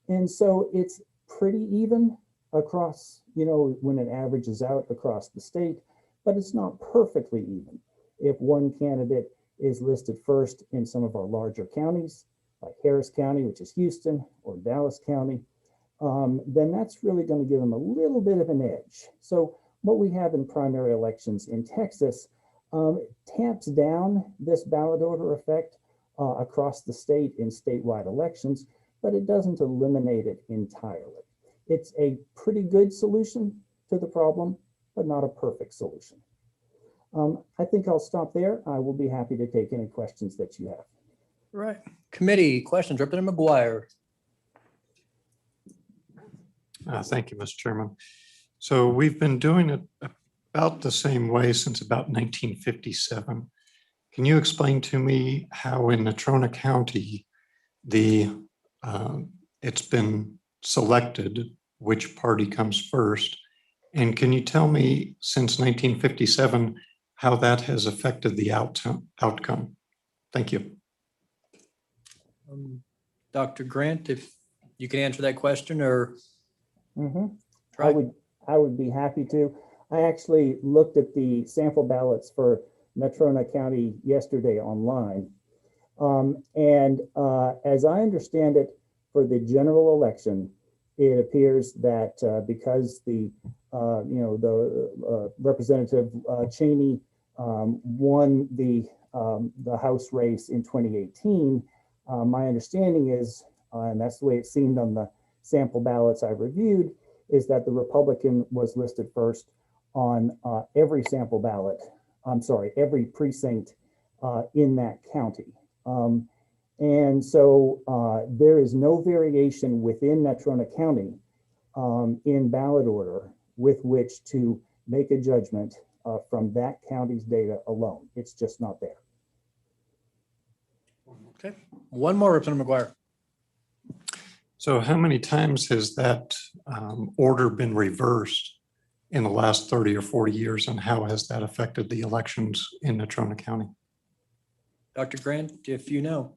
And so it's pretty even across, when it averages out across the state, but it's not perfectly even. If one candidate is listed first in some of our larger counties, like Harris County, which is Houston, or Dallas County, then that's really going to give them a little bit of an edge. So what we have in primary elections in Texas tamps down this ballot order effect across the state in statewide elections, but it doesn't eliminate it entirely. It's a pretty good solution to the problem, but not a perfect solution. I think I'll stop there. I will be happy to take any questions that you have. Right. Committee questions, Representative McGuire. Thank you, Mr. Chairman. So we've been doing it about the same way since about 1957. Can you explain to me how in Natrona County it's been selected which party comes first? And can you tell me, since 1957, how that has affected the outcome? Thank you. Dr. Grant, if you can answer that question, or I would be happy to. I actually looked at the sample ballots for Natrona County yesterday online. As I understand it, for the general election, it appears that because the Representative Cheney won the House race in 2018. My understanding is, and that's the way it seemed on the sample ballots I reviewed, is that the Republican was listed first on every sample ballot. I'm sorry, every precinct in that county. And so there is no variation within Natrona County in ballot order with which to make a judgment from that county's data alone. It's just not there. Okay, one more, Representative McGuire. So how many times has that order been reversed in the last 30 or 40 years, and how has that affected the elections in Natrona County? Dr. Grant, if you know.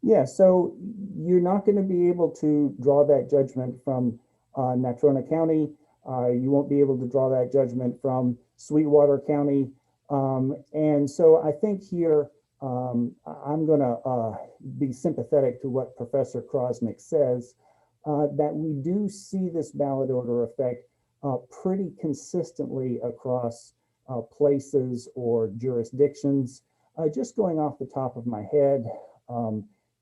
Yeah, so you're not going to be able to draw that judgment from Natrona County. You won't be able to draw that judgment from Sweetwater County. And so I think here, I'm going to be sympathetic to what Professor Krosnick says, that we do see this ballot order effect pretty consistently across places or jurisdictions. Just going off the top of my head,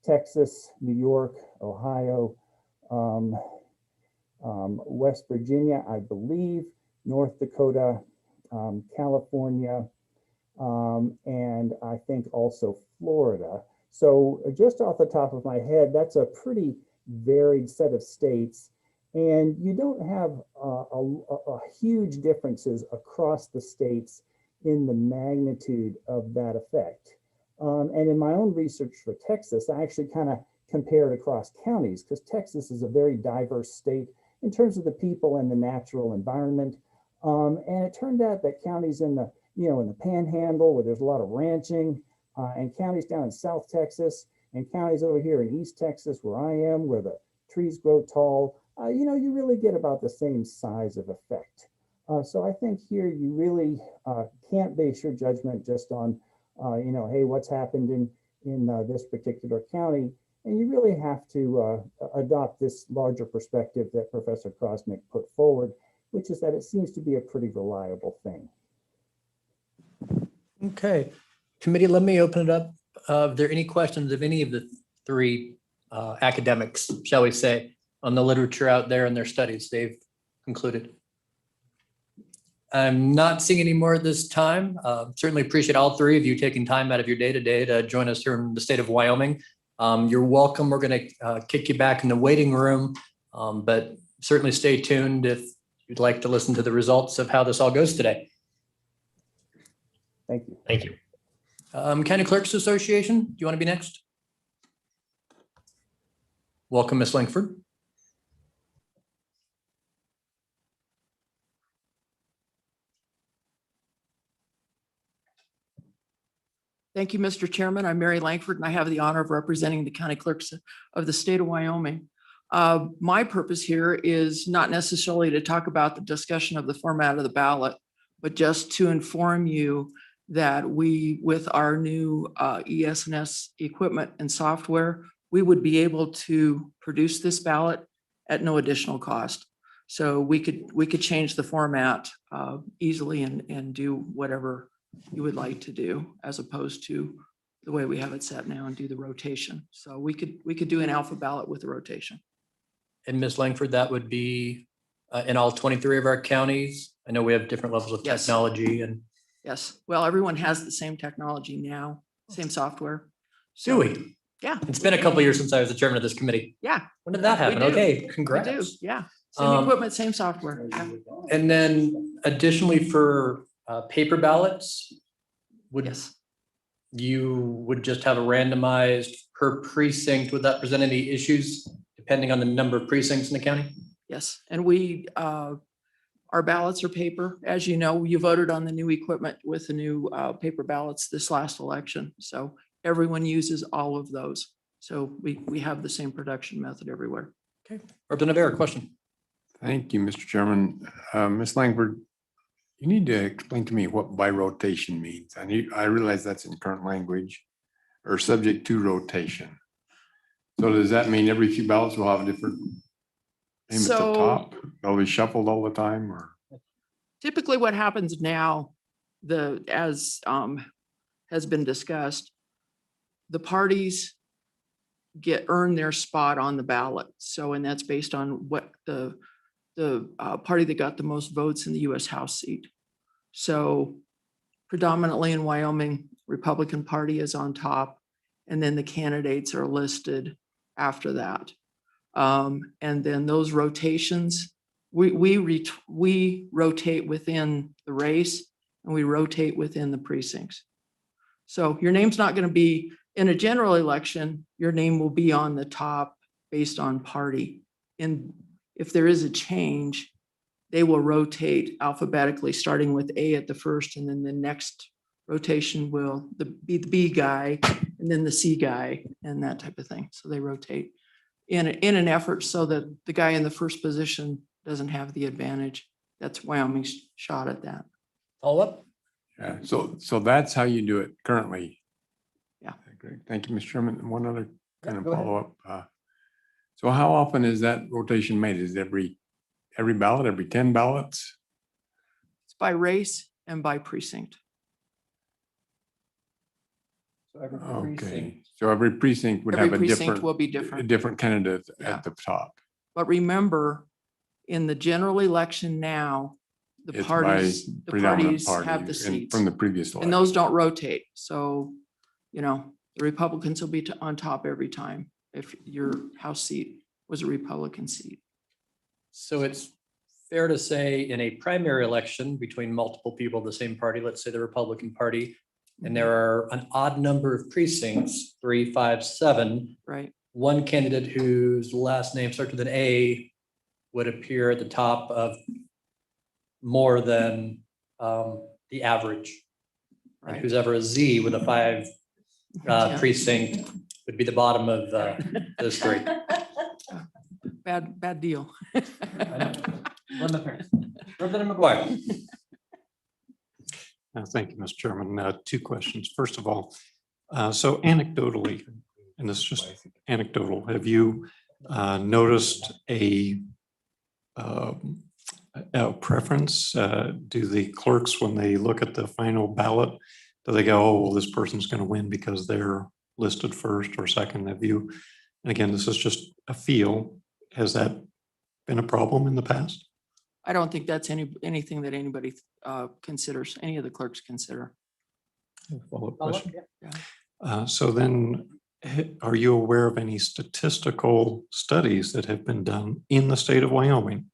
Texas, New York, Ohio, West Virginia, I believe, North Dakota, California, and I think also Florida. So just off the top of my head, that's a pretty varied set of states. And you don't have a huge differences across the states in the magnitude of that effect. And in my own research for Texas, I actually kind of compared across counties, because Texas is a very diverse state in terms of the people and the natural environment. And it turned out that counties in the in the Panhandle, where there's a lot of ranching, and counties down in South Texas, and counties over here in East Texas, where I am, where the trees grow tall, you really get about the same size of effect. So I think here you really can't base your judgment just on, hey, what's happened in this particular county, and you really have to adopt this larger perspective that Professor Krosnick put forward, which is that it seems to be a pretty reliable thing. Okay, committee, let me open it up. Are there any questions of any of the three academics, shall we say, on the literature out there and their studies they've concluded? I'm not seeing any more at this time. Certainly appreciate all three of you taking time out of your day-to-day to join us here in the state of Wyoming. You're welcome. We're going to kick you back in the waiting room, but certainly stay tuned if you'd like to listen to the results of how this all goes today. Thank you. Thank you. County Clerks Association, do you want to be next? Welcome, Ms. Langford. Thank you, Mr. Chairman. I'm Mary Langford, and I have the honor of representing the county clerks of the state of Wyoming. My purpose here is not necessarily to talk about the discussion of the format of the ballot, but just to inform you that we, with our new ES&S equipment and software, we would be able to produce this ballot at no additional cost. So we could change the format easily and do whatever you would like to do, as opposed to the way we have it set now and do the rotation. So we could do an alpha ballot with the rotation. And Ms. Langford, that would be in all 23 of our counties. I know we have different levels of Yes. technology and. Yes, well, everyone has the same technology now, same software. Do we? Yeah. It's been a couple of years since I was the chairman of this committee. Yeah. When did that happen? We do. Okay, We congrats. do, yeah. Same equipment, same software. Yeah. And then additionally for paper ballots, Yes. you would just have a randomized per precinct? Would that present any issues depending on the number of precincts in the county? Yes, and our ballots are paper. As you know, you voted on the new equipment with the new paper ballots this last election. So everyone uses all of those. So we have the same production method everywhere. Okay, Representative Bear, question. Thank you, Mr. Chairman. Ms. Langford, you need to explain to me what by rotation means. I realize that's in current language, or subject to rotation. So does that mean every few ballots will have a different name at the top? They'll be shuffled all the time, or? Typically what happens now as has been discussed, the parties earn their spot on the ballot. So, and that's based on what the party that got the most votes in the US House seat. So predominantly in Wyoming, Republican Party is on top, and then the candidates are listed after that. And then those rotations, we rotate within the race and we rotate within the precincts. So your name's not going to be in a general election, your name will be on the top based on party. And if there is a change, they will rotate alphabetically, starting with A at the first, and then the next rotation will be the B guy, and then the C guy, and that type of thing. So they rotate in an effort so that the guy in the first position doesn't have the advantage. That's Wyoming's shot at that. Follow up? Yeah, so that's how you do it currently. Yeah. Great. Thank you, Mr. Chairman. And one other kind Yeah, of go ahead. follow-up. So how often is that rotation made? Is it every ballot, every 10 ballots? It's by race and by precinct. Okay, so every precinct would Every have a precinct will different, be a different. different candidate Yeah. at the top. But remember, in the general election now, the It's by parties predominant have party the and seats. from the previous And election. those don't rotate. So, the Republicans will be on top every time if your House seat was a Republican seat. So it's fair to say in a primary election between multiple people of the same party, let's say the Republican Party, and there are an odd number of precincts, 3, 5, 7. Right. One candidate whose last name starts with an A would appear at the top of more than the average. And Right. who's ever a Z with a 5 Yeah. precinct would be the bottom of those 3. Bad deal. Representative McGuire. Thank you, Mr. Chairman. Two questions. First of all, so anecdotally, and this is just anecdotal, have you noticed a preference? Do the clerks, when they look at the final ballot, do they go, oh, well, this person's going to win because they're listed first or second? Have you, and again, this is just a feel, has that been a problem in the past? I don't think that's anything that anybody considers, any of the clerks consider. Follow-up question. Yeah. So then, are you aware of any statistical studies that have been done in the state of Wyoming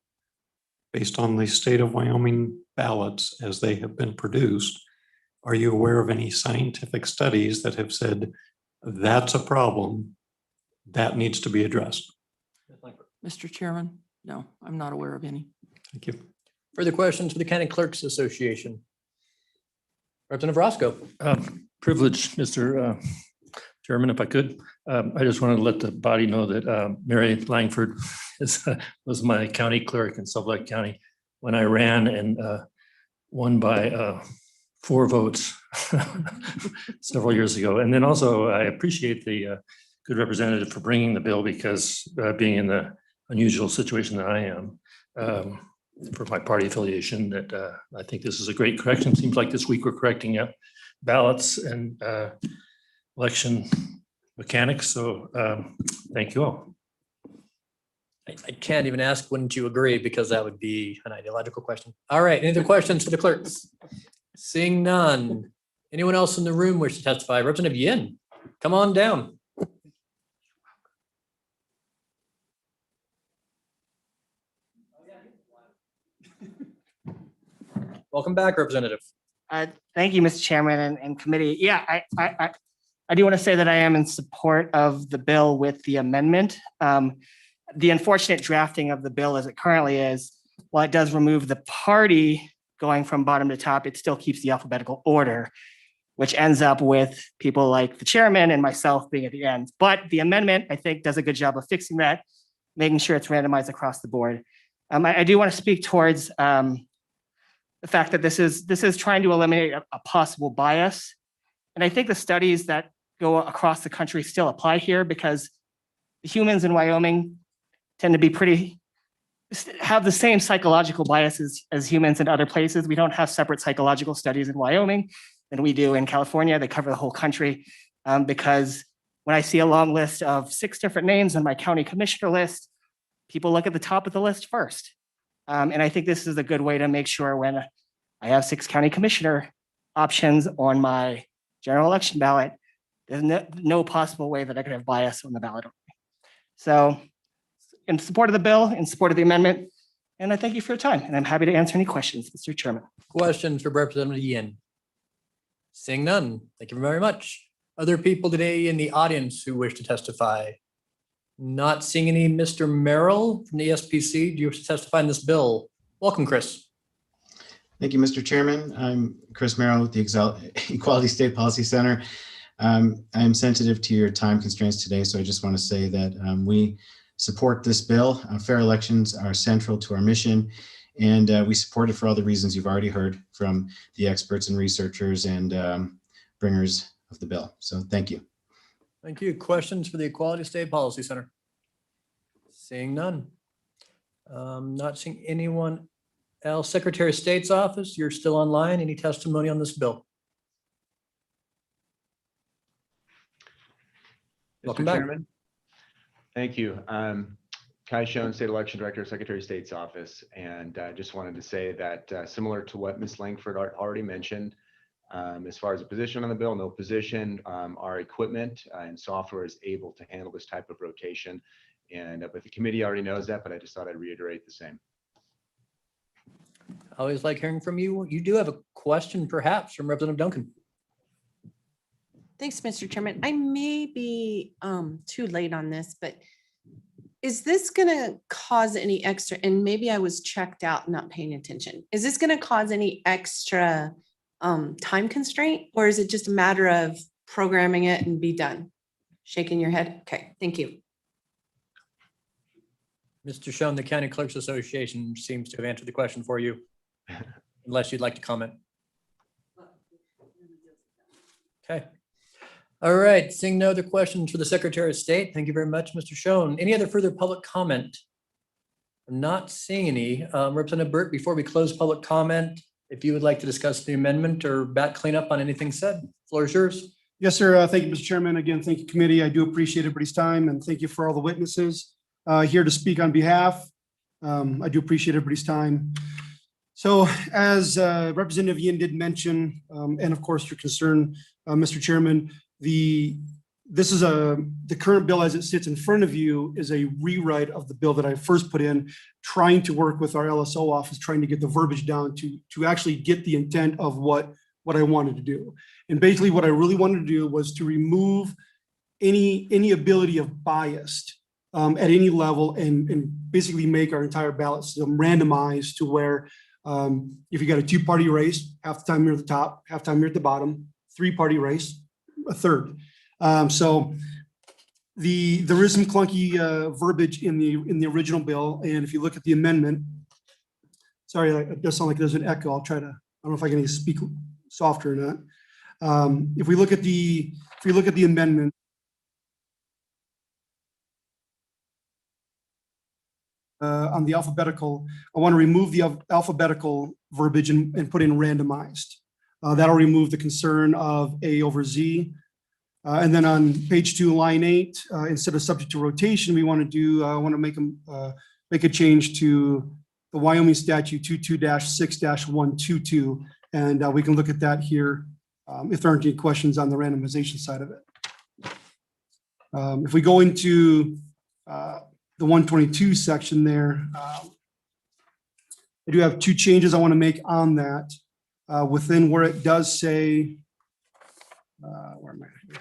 based on the state of Wyoming ballots as they have been produced? Are you aware of any scientific studies that have said that's a problem that needs to be addressed? Mr. Chairman, no, I'm not aware of any. Thank you. Further questions for the County Clerks Association? Representative Roscoe. Privilege, Mr. Chairman, if I could. I just wanted to let the body know that Mary Langford was my county clerk in Sublette County when I ran and won by 4 votes several years ago. And then also I appreciate the good representative for bringing the bill because being in the unusual situation that I am for my party affiliation, that I think this is a great correction. Seems like this week we're correcting ballots and election mechanics. So thank you all. I can't even ask, wouldn't you agree? Because that would be an ideological question. All right, any other questions for the clerks? Seeing none. Anyone else in the room wish to testify? Representative Yin, come on down. Welcome back, Representative. Thank you, Mr. Chairman and committee. Yeah, I do want to say that I am in support of the bill with the amendment. The unfortunate drafting of the bill as it currently is, while it does remove the party going from bottom to top, it still keeps the alphabetical order, which ends up with people like the chairman and myself being at the end. But the amendment, I think, does a good job of fixing that, making sure it's randomized across the board. I do want to speak towards the fact that this is trying to eliminate a possible bias. And I think the studies that go across the country still apply here because the humans in Wyoming tend to be pretty have the same psychological biases as humans in other places. We don't have separate psychological studies in Wyoming than we do in California. They cover the whole country because when I see a long list of 6 different names on my county commissioner list, people look at the top of the list first. And I think this is a good way to make sure when I have 6 county commissioner options on my general election ballot, there's no possible way that I could have bias on the ballot. So in support of the bill, in support of the amendment, and I thank you for your time, and I'm happy to answer any questions, Mr. Chairman. Questions for Representative Yin? Seeing none, thank you very much. Other people today in the audience who wish to testify? Not seeing any. Mr. Merrill from the SPC, do you wish to testify in this bill? Welcome, Chris. Thank you, Mr. Chairman. I'm Chris Merrill with the Equality State Policy Center. I'm sensitive to your time constraints today, so I just want to say that we support this bill. Fair elections are central to our mission, and we support it for all the reasons you've already heard from the experts and researchers and bringers of the bill. So thank you. Thank you. Questions for the Equality State Policy Center? Seeing none. Not seeing anyone else. Secretary of State's office, you're still online. Any testimony on this bill? Welcome Mr. back. Chairman. Thank you. Kai Schoen, State Election Director, Secretary of State's office. And just wanted to say that similar to what Ms. Langford already mentioned, as far as a position on the bill, no position. Our equipment and software is able to handle this type of rotation. And but the committee already knows that, but I just thought I'd reiterate the same. I always like hearing from you. You do have a question perhaps from Representative Duncan. Thanks, Mr. Chairman. I may be too late on this, but is this going to cause any extra, and maybe I was checked out, not paying attention. Is this going to cause any extra time constraint, or is it just a matter of programming it and be done? Shaking your head? Okay, thank you. Mr. Schoen, the County Clerks Association seems to have answered the question for you, unless you'd like to comment. Okay. All right, seeing no other questions for the Secretary of State. Thank you very much, Mr. Schoen. Any other further public comment? I'm not seeing any. Representative Burt, before we close public comment, if you would like to discuss the amendment or back cleanup on anything said, floor is yours. Yes, sir. Thank you, Mr. Chairman. Again, thank you, committee. I do appreciate everybody's time, and thank you for all the witnesses here to speak on behalf. I do appreciate everybody's time. So as Representative Yin did mention, and of course your concern, Mr. Chairman, the current bill as it sits in front of you is a rewrite of the bill that I first put in, trying to work with our LSO office, trying to get the verbiage down to actually get the intent of what I wanted to do. And basically what I really wanted to do was to remove any ability of bias at any level and basically make our entire ballot system randomized to where if you got a 2-party race, half the time you're at the top, half the time you're at the bottom, 3-party race, a third. So there is some clunky verbiage in the original bill, and if you look at the amendment, sorry, it does sound like there's an echo. I'll try to. I don't know if I can speak softer or not. If we look at the amendment, on the alphabetical, I want to remove the alphabetical verbiage and put in randomized. That'll remove the concern of A over Z. And then on page 2, line 8, instead of subject to rotation, I want to make a change to the Wyoming statute 22-6-122. And we can look at that here if there aren't any questions on the randomization side of it. If we go into the 122 section there, I do have 2 changes I want to make on that within where it does say, where am I here?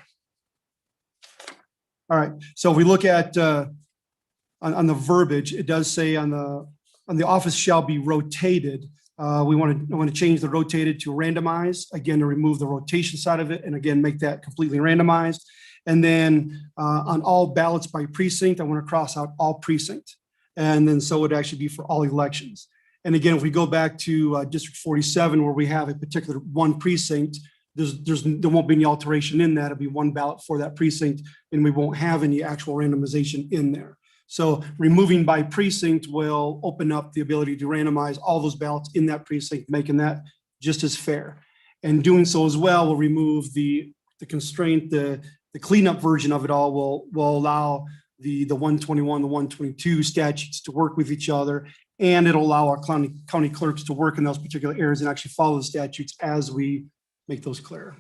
All right, so if we look at on the verbiage, it does say on the office shall be rotated. I want to change the rotated to randomized, again, to remove the rotation side of it, and again, make that completely randomized. And then on all ballots by precinct, I want to cross out all precinct. And then so it would actually be for all elections. And again, if we go back to District 47, where we have a particular one precinct, there won't be any alteration in that. It'll be one ballot for that precinct, and we won't have any actual randomization in there. So removing by precinct will open up the ability to randomize all those ballots in that precinct, making that just as fair. And doing so as well will remove the constraint, the cleanup version of it all will allow the 121, the 122 statutes to work with each other. And it'll allow our county clerks to work in those particular areas and actually follow the statutes as we make those clear.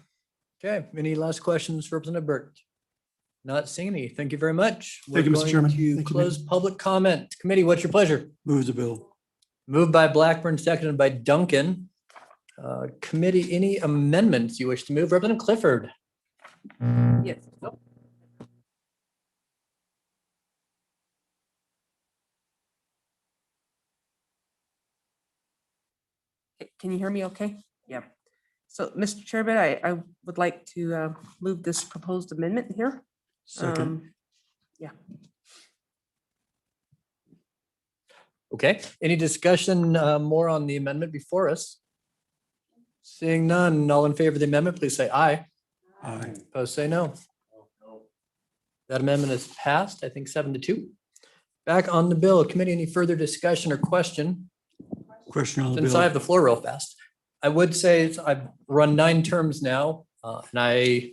Okay, any last questions for Representative Burt? Not seeing any. Thank you very much. Thank you, We're Mr. going Chairman. to Thank you, close public comment. Committee, what's your pleasure? Move the bill. Moved by Blackburn, seconded by Duncan. Committee, any amendments you wish to move? Representative Clifford. Yes. Can you hear me okay? Yeah. So, Mr. Chairman, I would like to move this proposed amendment here. Yeah. Okay, any discussion more on the amendment before us? Seeing none, all in favor of the amendment, please say aye. Aye. Opposed, say no. That amendment is passed, I think 7-2. Back on the bill, committee, any further discussion or question? Question on the Since I have the floor real fast, I would say I've run 9 terms now, and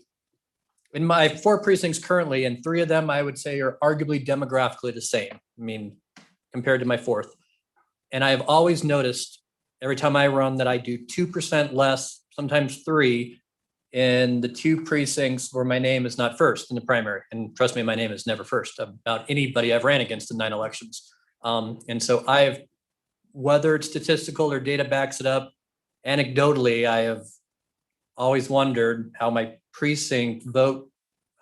in my 4 precincts currently, and 3 of them I would say are arguably demographically the same. I mean, compared to my 4th. And I've always noticed every time I run that I do 2% less, sometimes 3, in the 2 precincts where my name is not first in the primary. And trust me, my name is never first about anybody I've ran against in 9 elections. And so whether it's statistical or data backs it up, anecdotally, I have always wondered how my precinct vote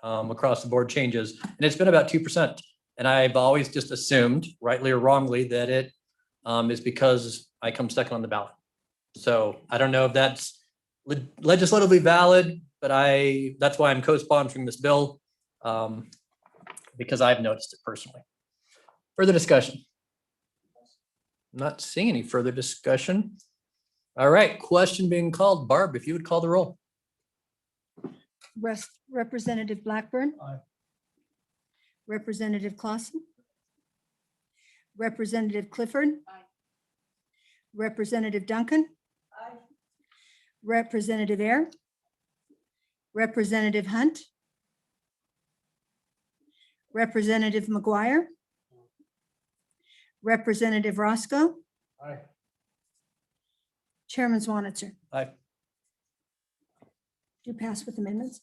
across the board changes. And it's been about 2%. And I've always just assumed, rightly or wrongly, that it is because I come second on the ballot. So I don't know if that's legislatively valid, but that's why I'm co-sponsoring this bill, because I've noticed it personally. Further discussion? Not seeing any further discussion. All right, question being called. Barb, if you would call the roll. Representative Blackburn. Aye. Representative Clausen. Representative Clifford. Representative Duncan. Representative Air. Representative Hunt. Representative McGuire. Representative Roscoe. Aye. Chairman Zwanitzer. Aye. Do pass with amendments?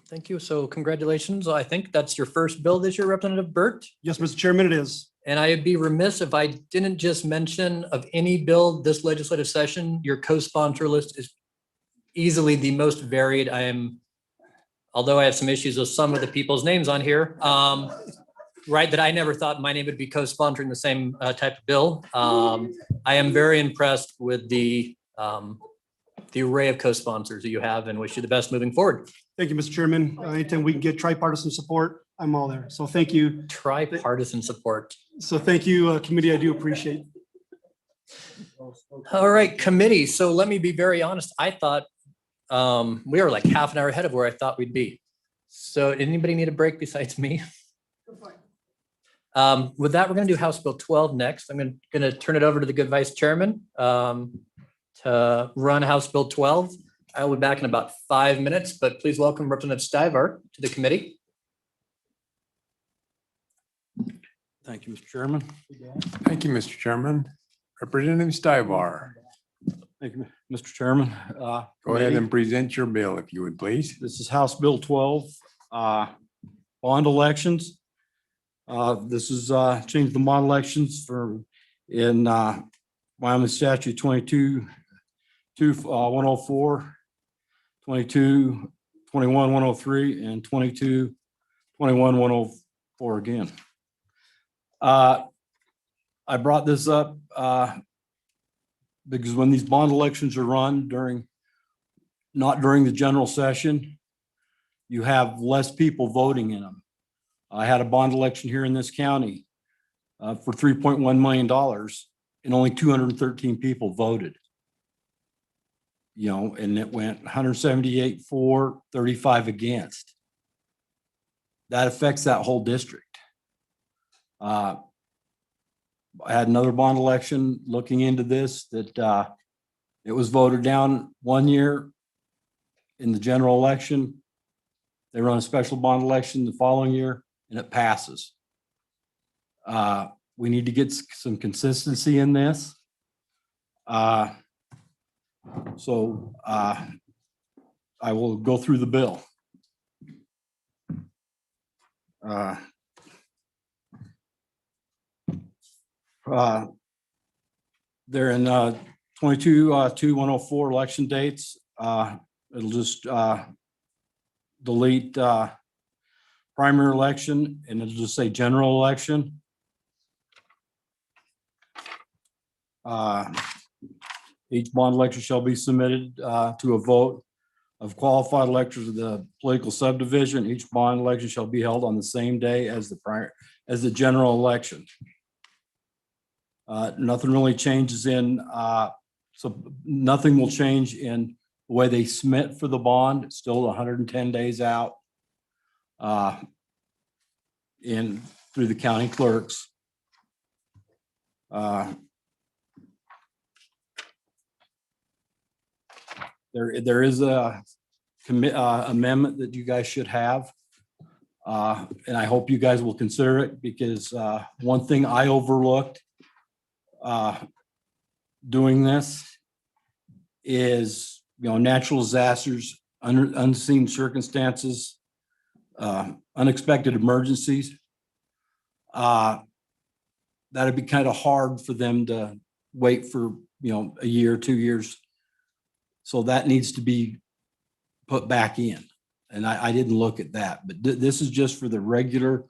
Thank you. So congratulations. I think that's your first bill this year, Representative Burt. Yes, Mr. Chairman, it is. And I'd be remiss if I didn't just mention of any bill this legislative session, your co-sponsor list is easily the most varied. Although I have some issues with some of the people's names on here, right, that I never thought my name would be co-sponsoring the same type of bill. I am very impressed with the array of co-sponsors that you have and wish you the best moving forward. Thank you, Mr. Chairman. Anytime we can get tripartisan support, I'm all there. So thank you. Tripartisan support. So thank you, committee. I do appreciate. All right, committee. So let me be very honest. I thought we were like half an hour ahead of where I thought we'd be. So anybody need a break besides me? With that, we're going to do House Bill 12 next. I'm going to turn it over to the good vice chairman to run House Bill 12. I'll be back in about 5 minutes, but please welcome Representative Stivar to the committee. Thank you, Mr. Chairman. Thank you, Mr. Chairman. Representative Stivar, Thank you, Mr. Chairman. go ahead and present your bill if you would, please. This is House Bill 12, bond elections. This is change the bond elections in Wyoming statute 22-104, 22-21-103, and 22-21-104 again. I brought this up because when these bond elections are run not during the general session, you have less people voting in them. I had a bond election here in this county for $3.1 million and only 213 people voted. And it went 178 for, 35 against. That affects that whole district. I had another bond election looking into this that it was voted down one year in the general election. They run a special bond election the following year and it passes. We need to get some consistency in this. So I will go through the bill. They're in 22-2-104 election dates. It'll just delete primary election and it'll just say general election. Each bond election shall be submitted to a vote of qualified electors of the political subdivision. Each bond election shall be held on the same day as the general election. Nothing really changes in, so nothing will change in the way they submit for the bond. It's still 110 days out through the county clerks. There is a amendment that you guys should have. And I hope you guys will consider it because one thing I overlooked doing this is, natural disasters, unseen circumstances, unexpected emergencies. That'd be kind of hard for them to wait for, a year, 2 years. So that needs to be put back in. And I didn't look at that, but this is just for the regular,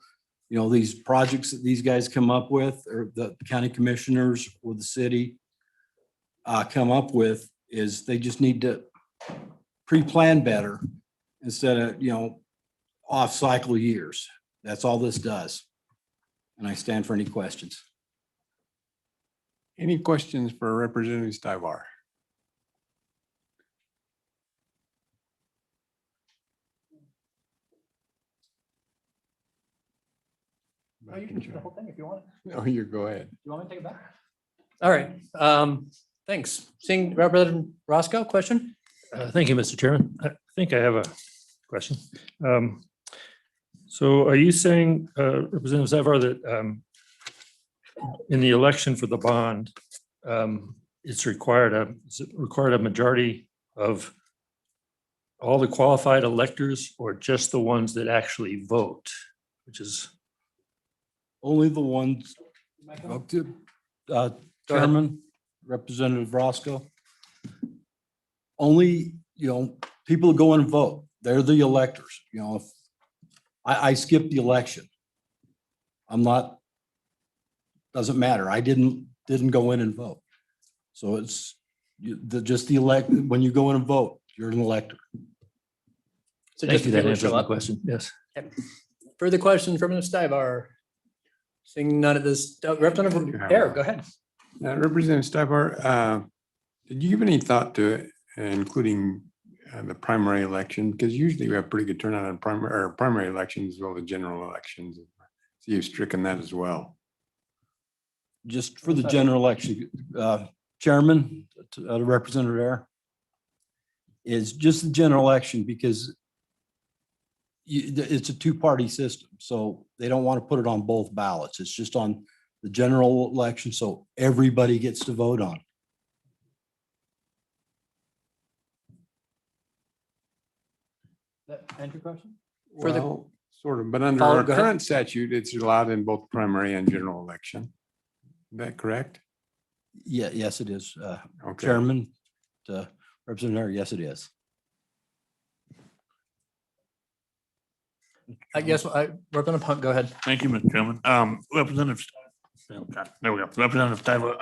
these projects that these guys come up with, or the county commissioners or the city come up with, is they just need to pre-plan better instead of, off-cycle years. That's all this does. And I stand for any questions. Any questions for Representative Stivar? Oh, you can do the whole thing if you want. No, you go ahead. You want me to take it back? All right, thanks. Seeing Representative Roscoe, question? Thank you, Mr. Chairman. I think I have a question. So are you saying, Representative Zavar, that in the election for the bond, it's required a majority of all the qualified electors or just the ones that actually vote, which is only the ones, Chairman, Representative Roscoe. Only, people who go in and vote, they're the electors. If I skipped the election, doesn't matter. I didn't go in and vote. So it's just the elect, when you go in and vote, you're an elector. So thank just you. the That people answers show my up. question. Yes. Okay. Further questions from Mr. Stivar? Seeing none of this, Representative Air, go ahead. Representative Stivar, did you give any thought to it, including the primary election? Because usually we have pretty good turnout on primary elections as well as general elections. So you've stricken that as well. Just for the general election, Chairman, Representative Air, is just the general election because it's a two-party system. So they don't want to put it on both ballots. It's just on the general election. So everybody gets to vote on. That answer your question? Well, sort of, but under Follow- our go ahead. current statute, it's allowed in both primary and general election. Is that correct? Yeah, yes, it is. Okay. Chairman, Representative, yes, it is. I guess, Representative Hunt, go ahead. Thank you, Mr. Chairman. Representative, there we go. Representative Stiver,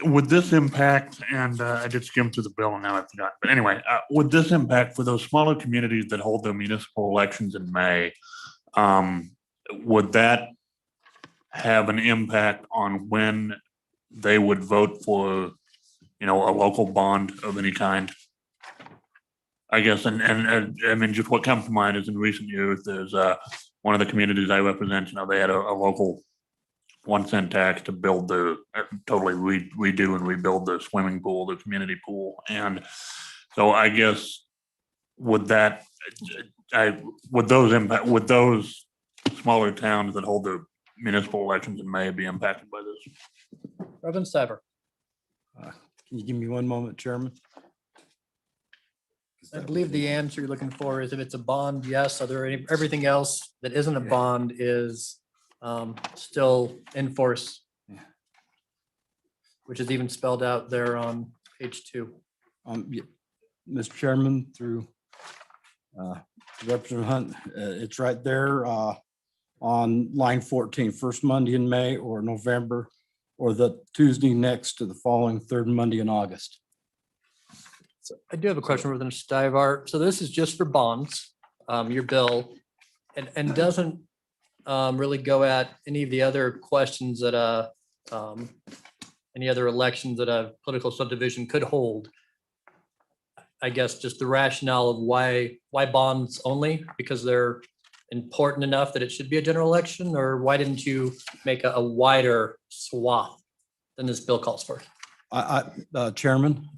would this impact, and I did skim through the bill and now I forgot, but anyway, would this impact for those smaller communities that hold their municipal elections in May? Would that have an impact on when they would vote for, a local bond of any kind? I guess, and I mean, just what comes to mind is in recent years, there's one of the communities I represent, they had a local 1 cent tax to build totally redo and rebuild the swimming pool, the community pool. And so I guess would those smaller towns that hold the municipal elections in May be impacted by this? Reverend Stiver. Can you give me one moment, Chairman? I believe the answer you're looking for is if it's a bond, yes. Are there everything else that isn't a bond is still in force? Which is even spelled out there on page 2. Mr. Chairman, through Representative Hunt, it's right there on line 14, first Monday in May or November, or the Tuesday next to the following third Monday in August. So I do have a question for the Stivar. So this is just for bonds, your bill, and doesn't really go at any of the other questions that any other elections that a political subdivision could hold. I guess just the rationale of why bonds only, because they're important enough that it should be a general election, or why didn't you make a wider swath than this bill calls for? Chairman,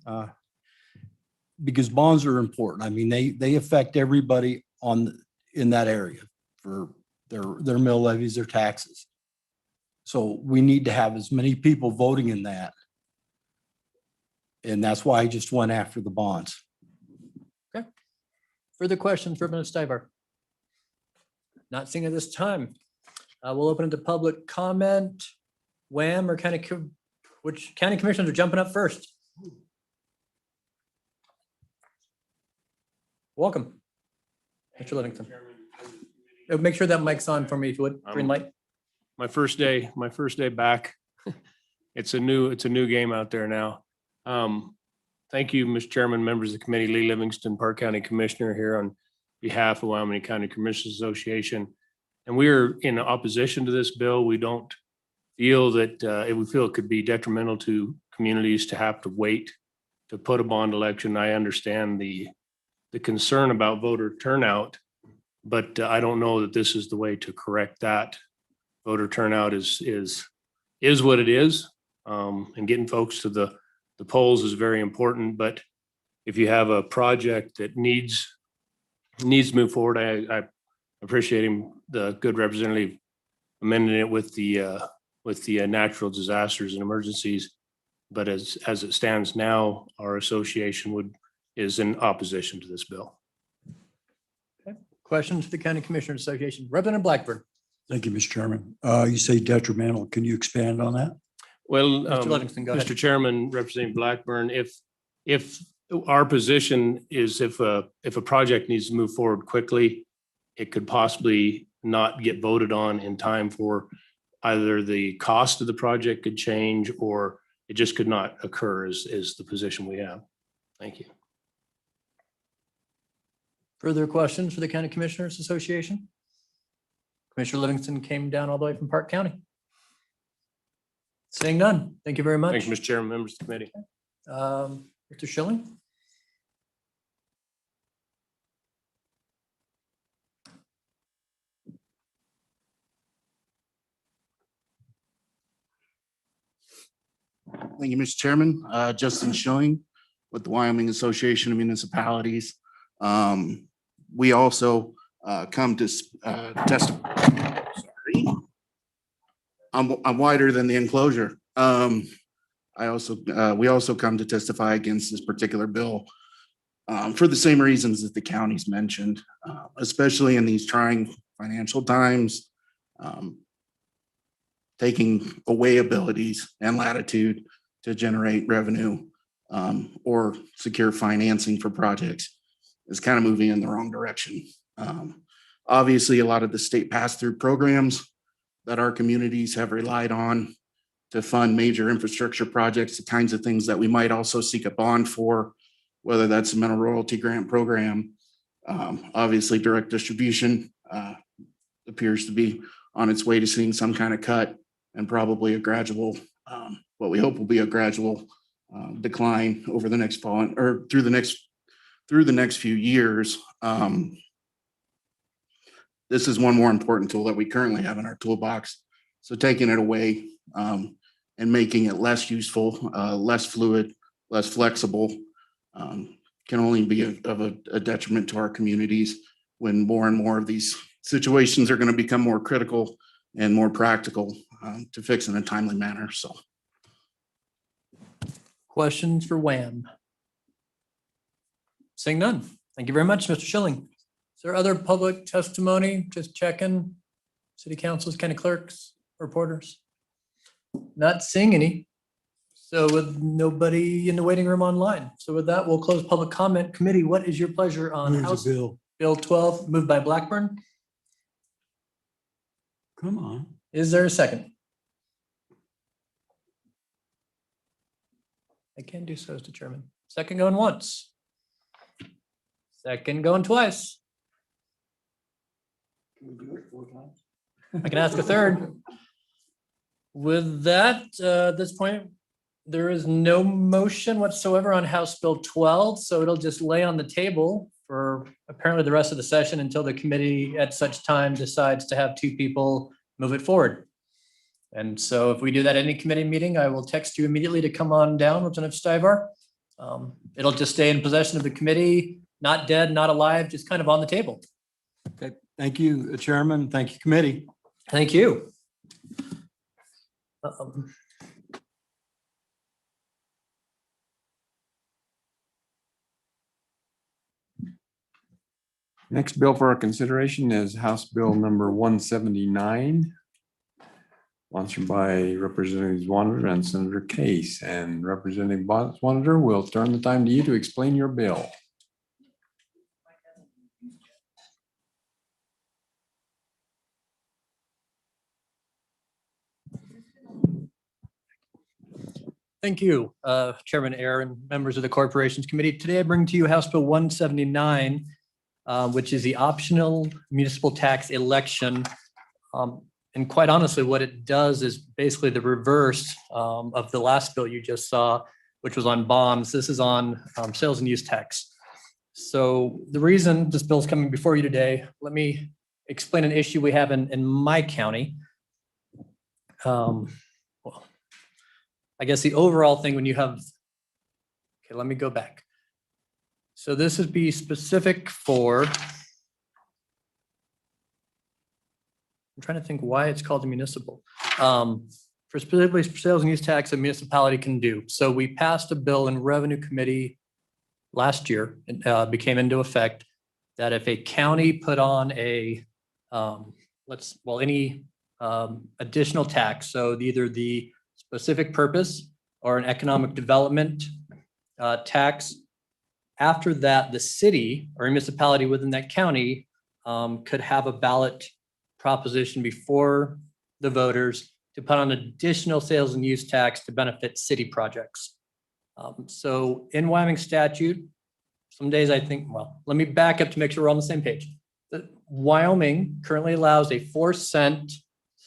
because bonds are important. I mean, they affect everybody in that area for their mill levies, their taxes. So we need to have as many people voting in that. And that's why I just went after the bonds. Okay. Further questions for Representative Stivar? Not seeing at this time. We'll open it to public comment. Wham or which county commissioners are jumping up first? Welcome. Mr. Livingston. Make sure that mic's on for me if you would. Green light. My first day back. It's a new game out there now. Thank you, Mr. Chairman, members of the committee, Lee Livingston, Park County Commissioner here on behalf of Wyoming County Commissioners Association. And we are in opposition to this bill. We don't feel that we feel it could be detrimental to communities to have to wait to put a bond election. I understand the concern about voter turnout, but I don't know that this is the way to correct that. Voter turnout is what it is, and getting folks to the polls is very important. But if you have a project that needs to move forward, I appreciate the good representative amending it with the natural disasters and emergencies. But as it stands now, our association is in opposition to this bill. Okay. Questions for the County Commissioners Association? Representative Blackburn. Thank you, Mr. Chairman. You say detrimental. Can you expand on that? Well, Mr. Livingston, go ahead. Mr. Chairman, Representative Blackburn, if our position is if a project needs to move forward quickly, it could possibly not get voted on in time for either the cost of the project could change or it just could not occur is the position we have. Thank you. Further questions for the County Commissioners Association? Commissioner Livingston came down all the way from Park County. Seeing none. Thank you very much. Thank you, Mr. Chairman, members of the committee. Mr. Schilling? Thank you, Mr. Chairman. Justin Schilling with the Wyoming Association of Municipalities. We also come to testify. Sorry. I'm wider than the enclosure. We also come to testify against this particular bill for the same reasons that the counties mentioned, especially in these trying financial times, taking away abilities and latitude to generate revenue or secure financing for projects is kind of moving in the wrong direction. Obviously, a lot of the state pass-through programs that our communities have relied on to fund major infrastructure projects, the kinds of things that we might also seek a bond for, whether that's a mineral royalty grant program. Obviously, direct distribution appears to be on its way to seeing some kind of cut and probably a gradual, what we hope will be a gradual decline over the next fall or through the next few years. this is one more important tool that we currently have in our toolbox. So taking it away and making it less useful, less fluid, less flexible, can only be of a detriment to our communities when more and more of these situations are going to become more critical and more practical to fix in a timely manner. So. Questions for Wham? Seeing none. Thank you very much, Mr. Schilling. Is there other public testimony? Just checking. City councils, county clerks, reporters? Not seeing any. So with nobody in the waiting room online. So with that, we'll close public comment. Committee, what is your pleasure on House Bill 12, moved by Blackburn? Come on. Is there a second? I can do so, Mr. Chairman. Second going once. Second going twice. Can we do it 4 times? I can ask a third. With that, at this point, there is no motion whatsoever on House Bill 12, so it'll just lay on the table for apparently the rest of the session until the committee at such time decides to have 2 people move it forward. And so if we do that at any committee meeting, I will text you immediately to come on down, Representative Stivar. It'll just stay in possession of the committee, not dead, not alive, just kind of on the table. Okay, thank you, Chairman. Thank you, committee. Thank you. Next bill for our consideration is House Bill number 179. Sponsored by Representative Swanner and Senator Case. And Representative Swanner, will turn the time to you to explain your bill. Thank you, Chairman Ayer and members of the Corporations Committee. Today I bring to you House Bill 179, which is the optional municipal tax election. And quite honestly, what it does is basically the reverse of the last bill you just saw, which was on bonds. This is on sales and use tax. So the reason this bill is coming before you today, let me explain an issue we have in my county. Well, I guess the overall thing when you have, okay, let me go back. So this would be specific for, I'm trying to think why it's called a municipal. For specifically sales and use tax, a municipality can do. So we passed a bill in Revenue Committee last year, it became into effect, that if a county put on a, any additional tax, so either the specific purpose or an economic development tax, after that, the city or municipality within that county could have a ballot proposition before the voters to put on additional sales and use tax to benefit city projects. So in Wyoming statute, some days I think, well, let me back up to make sure we're on the same page. Wyoming currently allows a 4-cent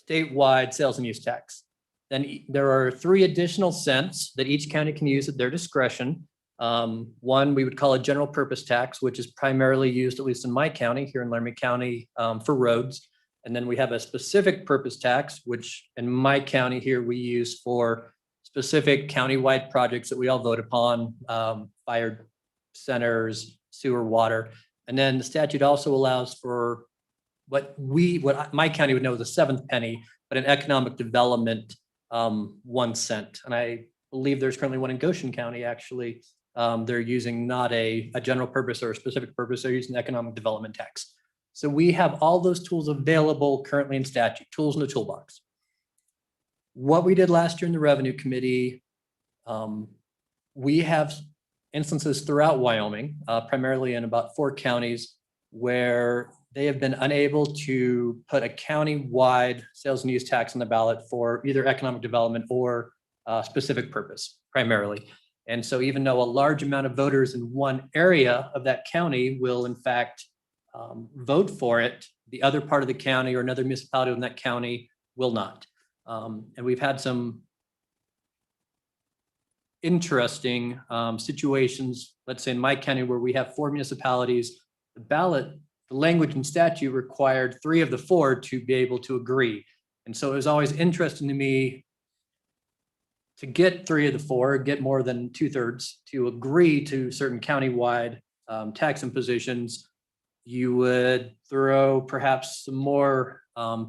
statewide sales and use tax. Then there are 3 additional cents that each county can use at their discretion. One we would call a general purpose tax, which is primarily used, at least in my county, here in Laramie County, for roads. And then we have a specific purpose tax, which in my county here we use for specific countywide projects that we all vote upon, fire centers, sewer, water. And then the statute also allows for what my county would know as a 7th penny, but an economic development 1 cent. And I believe there's currently one in Goshen County, actually. They're using not a general purpose or a specific purpose, they're using economic development tax. So we have all those tools available currently in statute, tools in the toolbox. What we did last year in the Revenue Committee, we have instances throughout Wyoming, primarily in about 4 counties, where they have been unable to put a county-wide sales and use tax on the ballot for either economic development or specific purpose, primarily. And so even though a large amount of voters in one area of that county will in fact vote for it, the other part of the county or another municipality in that county will not. And we've had some interesting situations, let's say in my county, where we have 4 municipalities. The ballot the language in statute required 3 of the 4 to be able to agree. And so it was always interesting to me to get 3 of the 4, get more than 2/3 to agree to certain countywide tax impositions. You would throw perhaps some more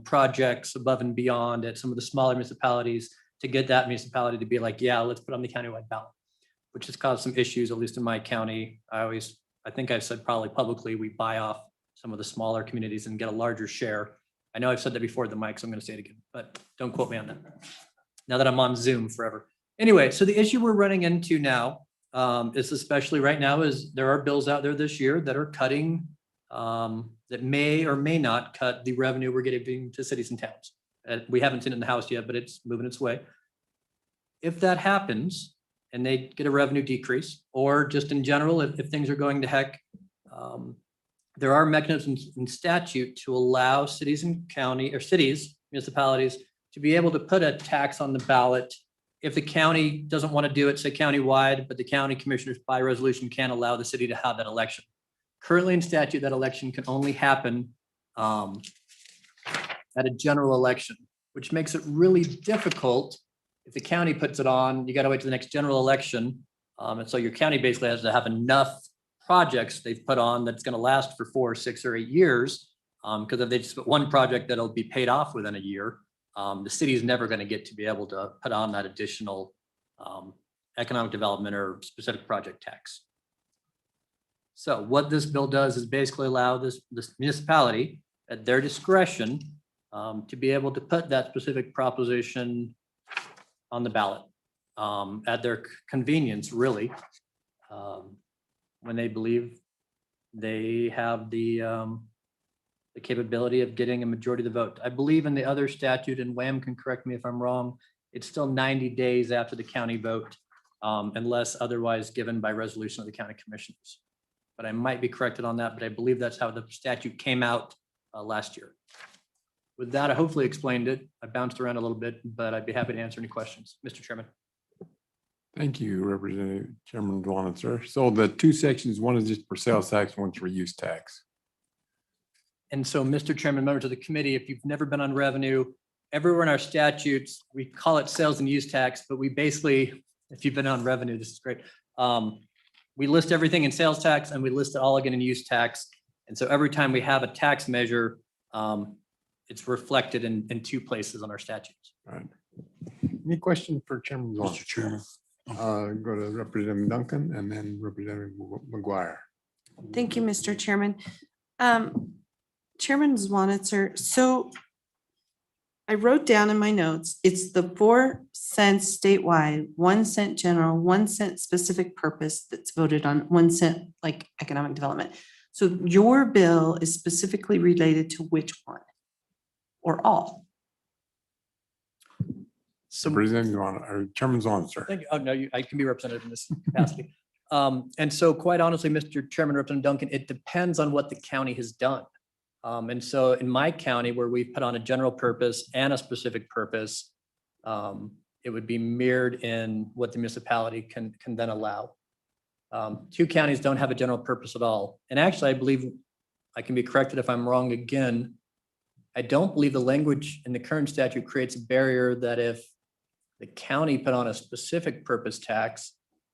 projects above and beyond at some of the smaller municipalities to get that municipality to be like, yeah, let's put on the countywide ballot, which has caused some issues, at least in my county. I think I've said probably publicly, we buy off some of the smaller communities and get a larger share. I know I've said that before at the mic, so I'm going to say it again, but don't quote me on that. Now that I'm on Zoom forever. Anyway, so the issue we're running into now is, especially right now, is there are bills out there this year that are cutting, that may or may not cut the revenue we're giving to cities and towns. We haven't seen it in the House yet, but it's moving its way. If that happens and they get a revenue decrease, or just in general, if things are going to heck, there are mechanisms in statute to allow cities and municipalities to be able to put a tax on the ballot. If the county doesn't want to do it, say countywide, but the county commissioners by resolution can allow the city to have that election. Currently in statute, that election can only happen at a general election, which makes it really difficult. If the county puts it on, you got to wait to the next general election. And so your county basically has to have enough projects they've put on that's going to last for 4, 6, or 8 years. Because if they just put one project that'll be paid off within a year, the city is never going to get to be able to put on that additional economic development or specific project tax. So what this bill does is basically allow this municipality at their discretion to be able to put that specific proposition on the ballot at their convenience, really, when they believe they have the capability of getting a majority of the vote. I believe in the other statute, and Wham can correct me if I'm wrong, it's still 90 days after the county vote, unless otherwise given by resolution of the county commissioners. But I might be corrected on that, but I believe that's how the statute came out last year. With that, I hopefully explained it. I bounced around a little bit, but I'd be happy to answer any questions. Mr. Chairman. Thank you, Representative Chairman Dwanitzer. So the 2 sections, one is just for sales tax, one's for use tax. And so, Mr. Chairman, members of the committee, if you've never been on revenue, everywhere in our statutes, we call it sales and use tax, but we basically, if you've been on revenue, this is great. We list everything in sales tax and we list it all again in use tax. And so every time we have a tax measure, it's reflected in 2 places on our statutes. Right. Any question for Chairman Vaughn? Mr. Chairman. Go to Representative Duncan and then Representative McGuire. Thank you, Mr. Chairman. Chairman Zwanitzer, so I wrote down in my notes, it's the 4 cents statewide, 1 cent general, 1 cent specific purpose that's voted on, 1 cent like economic development. So your bill is specifically related to which one? Or all? So Chairman Vaughn, sir. Thank you. Oh, no, I can be represented in this capacity. And so quite honestly, Mr. Chairman, Representative Duncan, it depends on what the county has done. And so in my county, where we put on a general purpose and a specific purpose, it would be mirrored in what the municipality can then allow. 2 counties don't have a general purpose at all. And actually, I believe, I can be corrected if I'm wrong again, I don't believe the language in the current statute creates a barrier that if the county put on a specific purpose tax,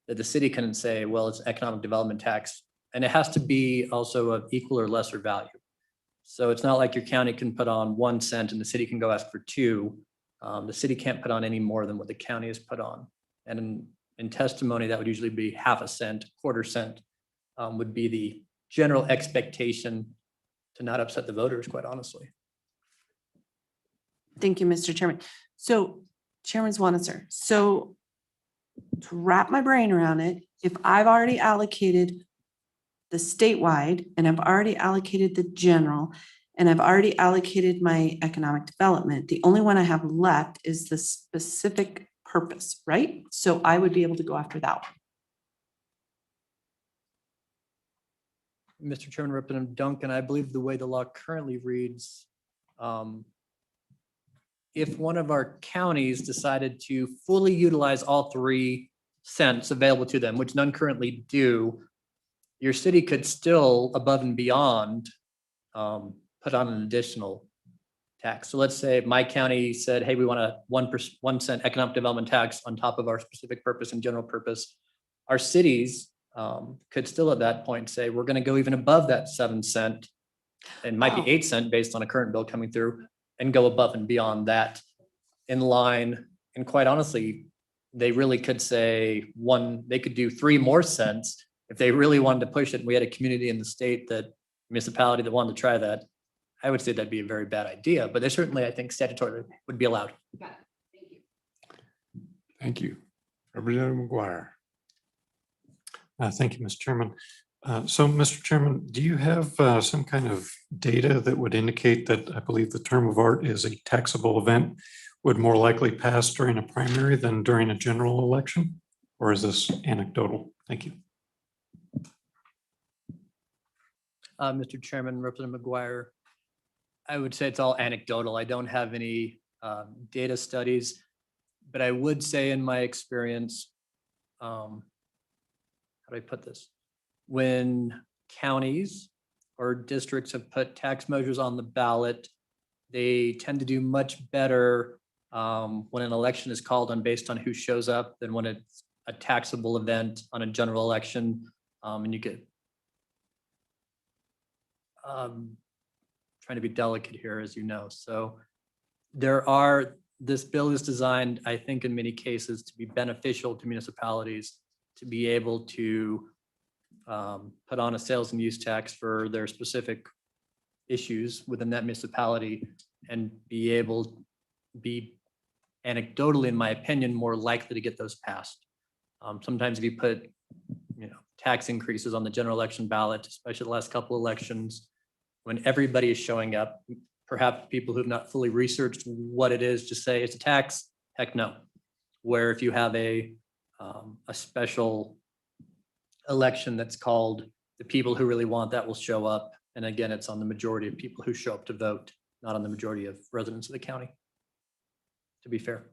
that the city can say, well, it's economic development tax, and it has to be also of equal or lesser value. So it's not like your county can put on 1 cent and the city can go ask for 2. The city can't put on any more than what the county has put on. And in testimony, that would usually be ½ cent, quarter cent, would be the general expectation to not upset the voters, quite honestly. Thank you, Mr. Chairman. So Chairman Zwanitzer, so to wrap my brain around it, if I've already allocated the statewide and I've already allocated the general and I've already allocated my economic development, the only one I have left is the specific purpose, right? So I would be able to go after that one. Mr. Chairman, Representative Duncan, I believe the way the law currently reads, if one of our counties decided to fully utilize all 3 cents available to them, which none currently do, your city could still, above and beyond put on an additional tax. So let's say my county said, hey, we want a 1% economic development tax on top of our specific purpose and general purpose. Our cities could still at that point say, we're going to go even above that 7 cent. It might be 8 cent based on a current bill coming through, and go above and beyond that in line. And quite honestly, they really could say they could do 3 more cents if they really wanted to push it. And we had a community in the state, municipality that wanted to try that. I would say that'd be a very bad idea, but they certainly, I think, statutorily would be allowed. Thank you. Representative McGuire. Thank you, Mr. Chairman. So, Mr. Chairman, do you have some kind of data that would indicate that I believe the term of art is a taxable event would more likely pass during a primary than during a general election? Or is this anecdotal? Thank you. Mr. Chairman, Representative McGuire, I would say it's all anecdotal. I don't have any data studies, but I would say in my experience, how do I put this? When counties or districts have put tax measures on the ballot, they tend to do much better when an election is called on based on who shows up than when it's a taxable event on a general election. And you get trying to be delicate here, as you know. So this bill is designed, I think, in many cases to be beneficial to municipalities to be able to put on a sales and use tax for their specific issues within that municipality and be anecdotally, in my opinion, more likely to get those passed. Sometimes if you put, tax increases on the general election ballot, especially the last couple elections, when everybody is showing up, perhaps people who've not fully researched what it is, just say it's a tax, heck no. Where if you have a special election that's called, the people who really want that will show up. And again, it's on the majority of people who show up to vote, not on the majority of residents of the county, to be fair.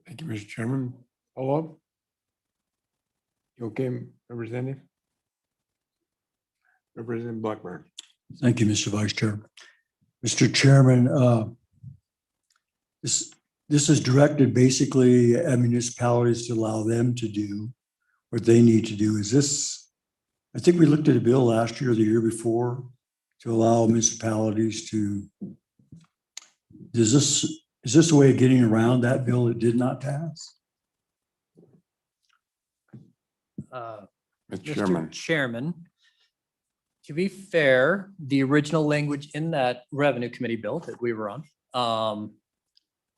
Thank you, Mr. Chairman. Follow up? You okay, Representative? Representative Blackburn. Thank you, Mr. Vice Chair. Mr. Chairman, this is directed basically at municipalities to allow them to do what they need to do. I think we looked at a bill last year or the year before to allow municipalities to, is this a way of getting around that bill that did not pass? Mr. Chairman, to be fair, the original language in that revenue committee bill that we were on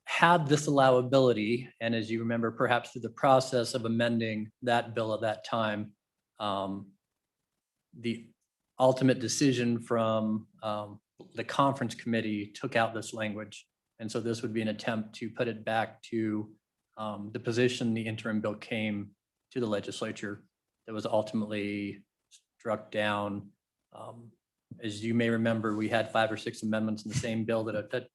had this allowability. And as you remember, perhaps through the process of amending that bill at that time, the ultimate decision from the conference committee took out this language. And so this would be an attempt to put it back to the position the interim bill came to the legislature that was ultimately struck down. As you may remember, we had 5 or 6 amendments in the same bill that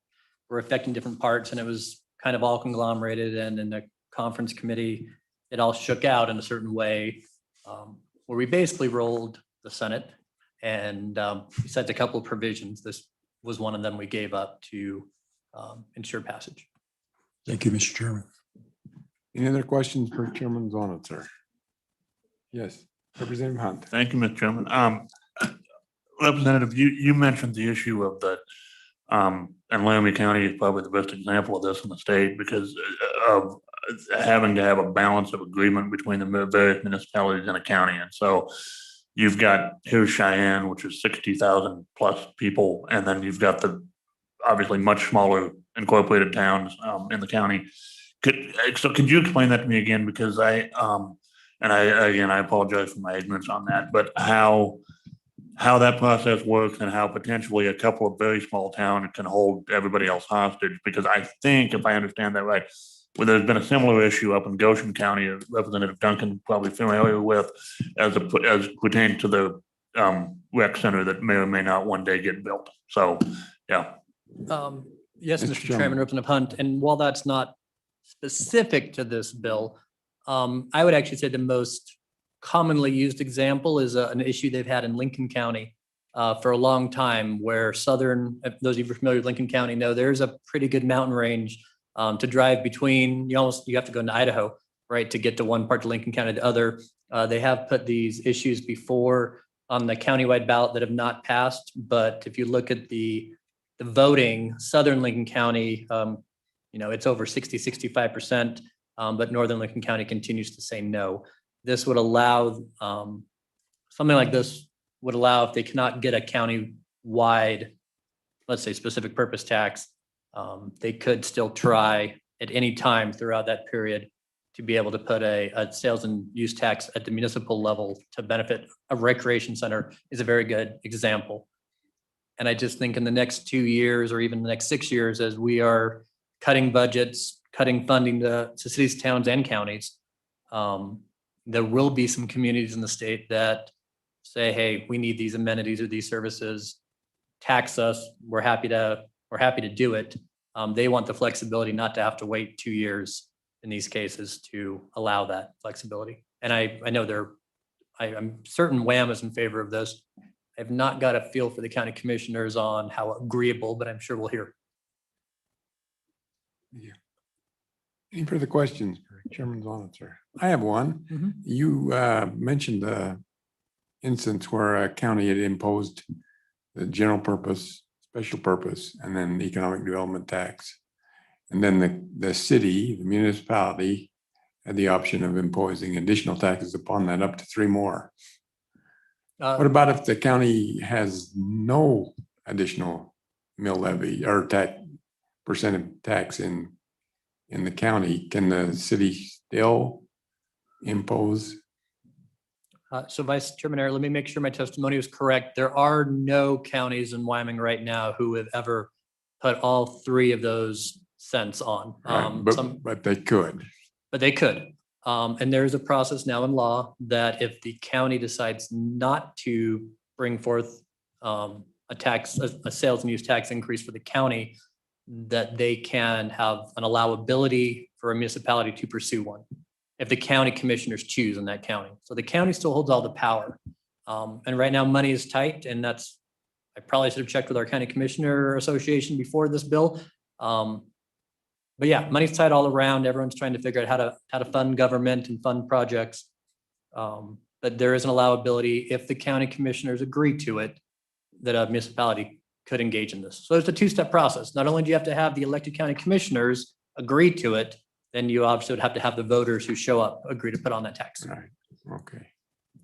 were affecting different parts, and it was kind of all conglomerated. And in the conference committee, it all shook out in a certain way where we basically rolled the Senate. And besides a couple of provisions, this was one of them we gave up to ensure passage. Thank you, Mr. Chairman. Any other questions for Chairman Zonnet, sir? Yes, Representative Hunt. Thank you, Mr. Chairman. Representative, you mentioned the issue of that, and Laramie County is probably the best example of this in the state because of having to have a balance of agreement between the various municipalities in a county. And so you've got here's Cheyenne, which is 60,000 plus people, and then you've got the obviously much smaller incorporated towns in the county. Could you explain that to me again? Because I apologize for my ignorance on that, but how that process works and how potentially a couple of very small towns can hold everybody else hostage. Because I think, if I understand that right, well, there's been a similar issue up in Goshen County, Representative Duncan probably familiar with, as pertains to the rec center that may or may not one day get built. So, yeah. Yes, Mr. Chairman, Representative Hunt, and while that's not specific to this bill, I would actually say the most commonly used example is an issue they've had in Lincoln County. for a long time, where southern, if those of you who are familiar with Lincoln County know, there's a pretty good mountain range to drive between. You have to go into Idaho, right, to get to one part of Lincoln County to other. They have put these issues before on the countywide ballot that have not passed. But if you look at the voting, southern Lincoln County, it's over 65%, but northern Lincoln County continues to say no. This would allow, something like this would allow, if they cannot get a county-wide, let's say, specific purpose tax, they could still try at any time throughout that period to be able to put a sales and use tax at the municipal level to benefit a recreation center is a very good example. And I just think in the next 2 years or even the next 6 years, as we are cutting budgets, cutting funding to cities, towns, and counties, there will be some communities in the state that say, hey, we need these amenities or these services, tax us, we're happy to do it. They want the flexibility not to have to wait 2 years in these cases to allow that flexibility. And I know I'm certain WHAM is in favor of this. I have not got a feel for the county commissioners on how agreeable, but I'm sure we'll hear. Yeah. Any further questions for Chairman Zonitzer? I have one. You mentioned the instance where a county had imposed the general purpose, special purpose, and then the economic development tax. And then the city, the municipality, had the option of imposing additional taxes upon that, up to 3 more. What about if the county has no additional mill levy or percent of tax in the county? Can the city still impose? So Vice Chairman Ayer, let me make sure my testimony is correct. There are no counties in Wyoming right now who have ever put all 3 of those cents on. Right, but they could. But they could. And there is a process now in law that if the county decides not to bring forth a sales and use tax increase for the county, that they can have an allowability for a municipality to pursue one if the county commissioners choose in that county. So the county still holds all the power. And right now money is tight, and I probably should have checked with our county commissioner association before this bill. But yeah, money's tight all around. Everyone's trying to figure out how to fund government and fund projects. But there is an allowability if the county commissioners agree to it, that a municipality could engage in this. So it's a 2-step process. Not only do you have to have the elected county commissioners agree to it, then you obviously would have to have the voters who show up agree to put on that tax. Right. Okay.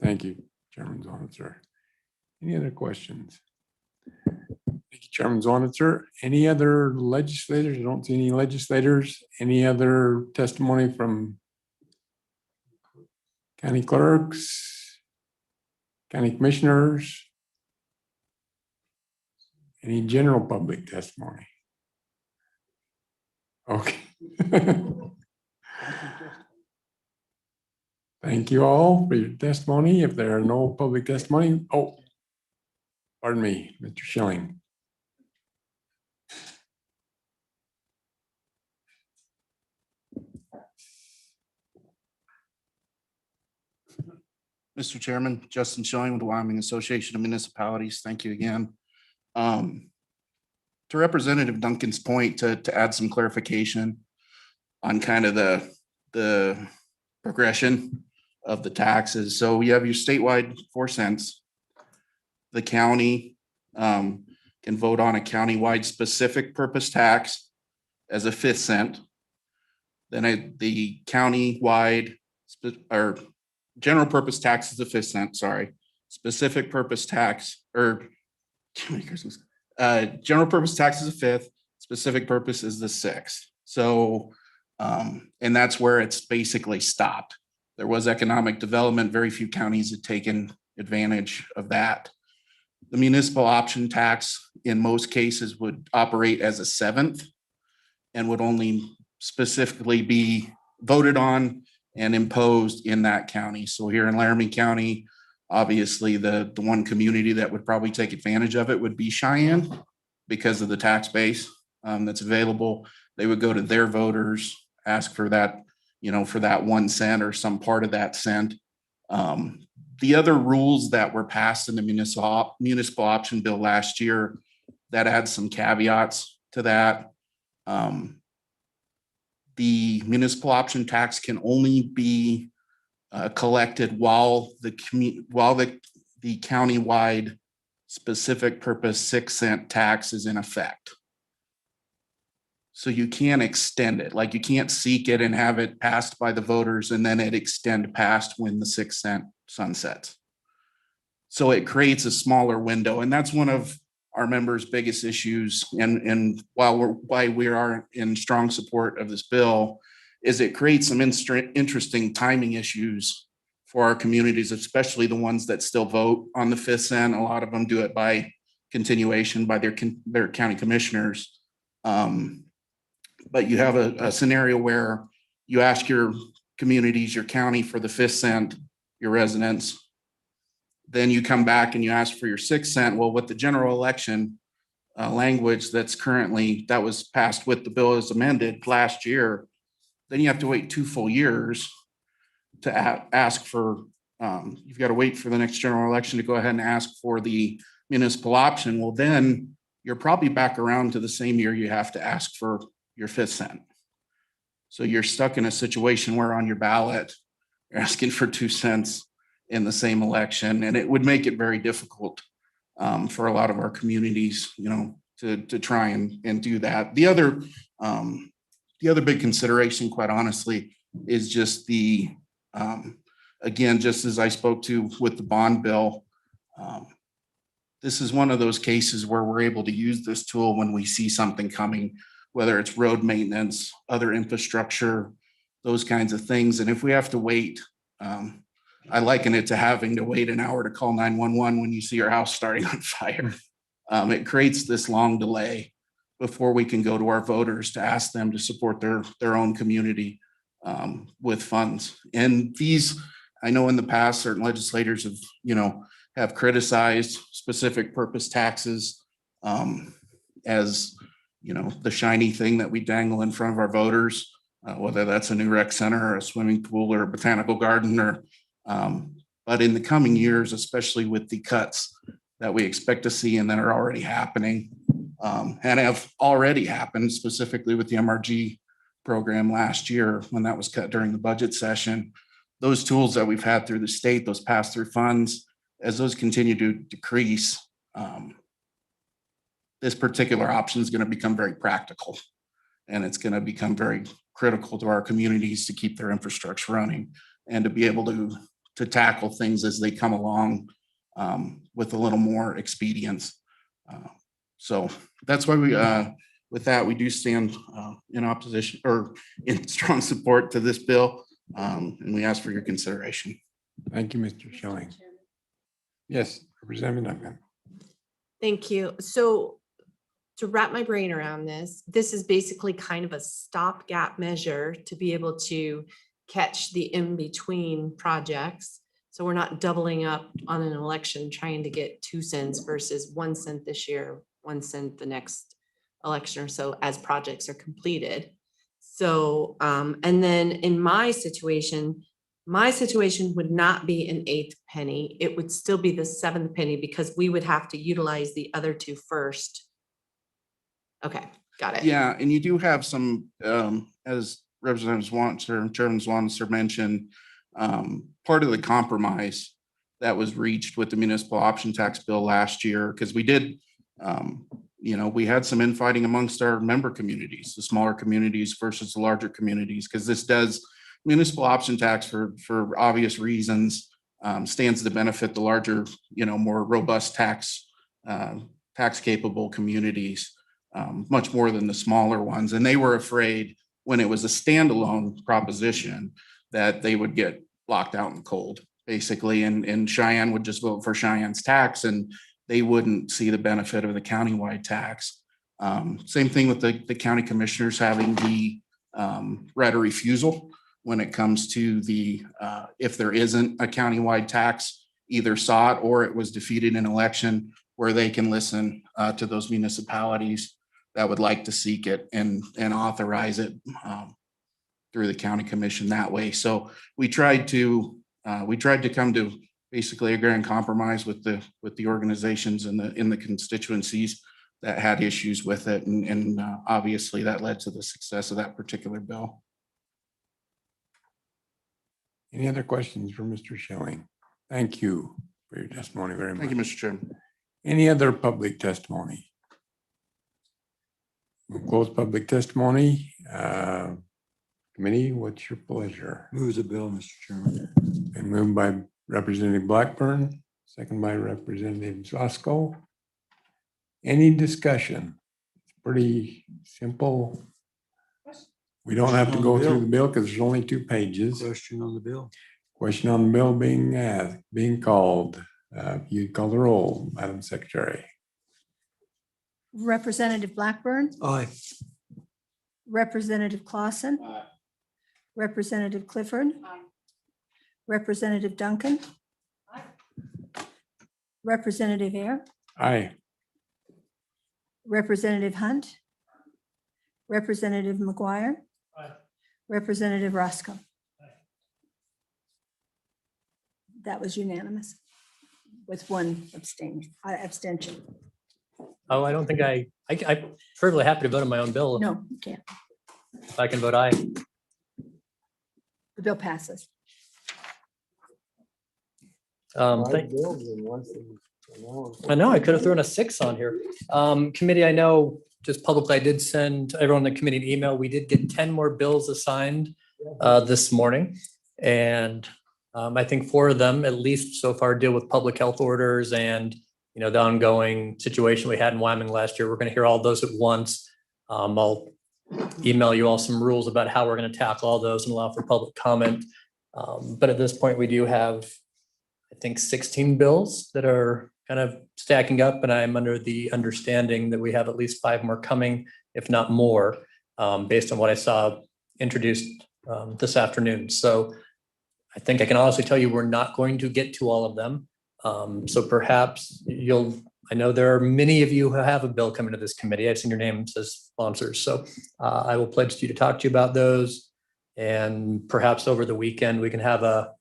Thank you, Chairman Zonitzer. Any other questions? Thank you, Chairman Zonitzer. Any other legislators? I don't see any legislators. Any other testimony from county clerks, county commissioners? Any general public testimony? Okay. Thank you all for your testimony. If there are no public testimony, pardon me, Mr. Schilling. Mr. Chairman, Justin Schilling with the Wyoming Association of Municipalities. Thank you again. To Representative Duncan's point, to add some clarification on kind of the progression of the taxes. So you have your statewide 4 cents. The county can vote on a countywide specific purpose tax as a 5th cent. Then the countywide or general purpose tax is a 5th cent, sorry. Specific purpose tax or general purpose tax is a 5th, specific purpose is the 6th. So, and that's where it's basically stopped. There was economic development. Very few counties had taken advantage of that. The municipal option tax in most cases would operate as a 7th and would only specifically be voted on and imposed in that county. So here in Laramie County, obviously the one community that would probably take advantage of it would be Cheyenne because of the tax base that's available. They would go to their voters, ask for that, for that 1 cent or some part of that cent. The other rules that were passed in the municipal option bill last year that adds some caveats to that. The municipal option tax can only be collected while the countywide specific purpose 6-cent tax is in effect. So you can't extend it, like you can't seek it and have it passed by the voters and then it extend past when the 6-cent sunsets. So it creates a smaller window, and that's one of our members' biggest issues. And why we are in strong support of this bill is it creates some interesting timing issues for our communities, especially the ones that still vote on the 5th cent. A lot of them do it by continuation by their county commissioners. But you have a scenario where you ask your communities, your county for the 5th cent, your residents, then you come back and you ask for your 6th cent. Well, with the general election language that was passed with the bill as amended last year, then you have to wait 2 full years to ask for, you've got to wait for the next general election to go ahead and ask for the municipal option. Well, then you're probably back around to the same year you have to ask for your 5th cent. So you're stuck in a situation where on your ballot, you're asking for 2 cents in the same election, and it would make it very difficult for a lot of our communities, to try and do that. The other big consideration, quite honestly, is just again, just as I spoke to with the bond bill, this is one of those cases where we're able to use this tool when we see something coming, whether it's road maintenance, other infrastructure, those kinds of things. And if we have to wait, I liken it to having to wait an hour to call 911 when you see your house starting on fire. It creates this long delay before we can go to our voters to ask them to support their own community with funds. And these, I know in the past, certain legislators have criticized specific purpose taxes as the shiny thing that we dangle in front of our voters, whether that's a new rec center or a swimming pool or a botanical garden but in the coming years, especially with the cuts that we expect to see and that are already happening and have already happened, specifically with the MRG program last year when that was cut during the budget session, those tools that we've had through the state, those pass-through funds, as those continue to decrease, this particular option is going to become very practical, and it's going to become very critical to our communities to keep their infrastructure running and to be able to tackle things as they come along with a little more expedience. So that's why with that, we do stand in opposition or in strong support to this bill, and we ask for your consideration. Thank you, Mr. Schilling. Yes, Representative Duncan. Thank you. So to wrap my brain around this is basically kind of a stopgap measure to be able to catch the in-between projects. So we're not doubling up on an election trying to get 2 cents versus 1 cent this year, 1 cent the next election or so as projects are completed. So, and then in my situation would not be an 8th penny. It would still be the 7th penny because we would have to utilize the other 2 first. Okay, got it. Yeah, and you do have some, as Representative Swanser and Chairman Swanser mentioned, part of the compromise that was reached with the municipal option tax bill last year, because we did, we had some infighting amongst our member communities, the smaller communities versus the larger communities, because this does municipal option tax for obvious reasons stands to benefit the larger, more robust tax capable communities much more than the smaller ones. And they were afraid when it was a standalone proposition that they would get locked out in the cold, basically, and Cheyenne would just vote for Cheyenne's tax and they wouldn't see the benefit of the countywide tax. Same thing with the county commissioners having the right of refusal when it comes to the, if there isn't a countywide tax either sought or it was defeated in election, where they can listen to those municipalities that would like to seek it and authorize it through the county commission that way. So we tried to come to basically a grand compromise with the organizations and in the constituencies that had issues with it. And obviously that led to the success of that particular bill. Any other questions for Mr. Schilling? Thank you for your testimony very much. Thank you, Mr. Chairman. Any other public testimony? We'll close public testimony. Committee, what's your pleasure? Move the bill, Mr. Chairman. And moved by Representative Blackburn, second by Representative Zosco. Any discussion? It's pretty simple. We don't have to go through the bill because there's only 2 pages. Question on the bill. Question on the bill being asked, being called. You call the roll, Madam Secretary. Representative Blackburn, Aye. Representative Clausen, Representative Clifford, Representative Duncan, Representative Air, Aye. Representative Hunt, Representative McGuire, Representative Roscoe. That was unanimous with 1 abstention. Oh, I don't think I'm perfectly happy to vote on my own bill. No, you can't. If I can vote aye. The bill passes. I know, I could have thrown a 6 on here. Committee, I know, just publicly, I did send everyone in the committee an email. We did get 10 more bills assigned this morning. And I think 4 of them, at least so far, deal with public health orders and, you know, the ongoing situation we had in Wyoming last year. We're going to hear all those at once. I'll email you all some rules about how we're going to tackle all those and allow for public comment. But at this point, we do have, I think, 16 bills that are kind of stacking up, and I'm under the understanding that we have at least 5 more coming, if not more, based on what I saw introduced this afternoon. So I think I can honestly tell you we're not going to get to all of them. So perhaps I know there are many of you who have a bill coming to this committee. I've seen your names as sponsors. So I will pledge to you to talk to you about those. And perhaps over the weekend, we can have a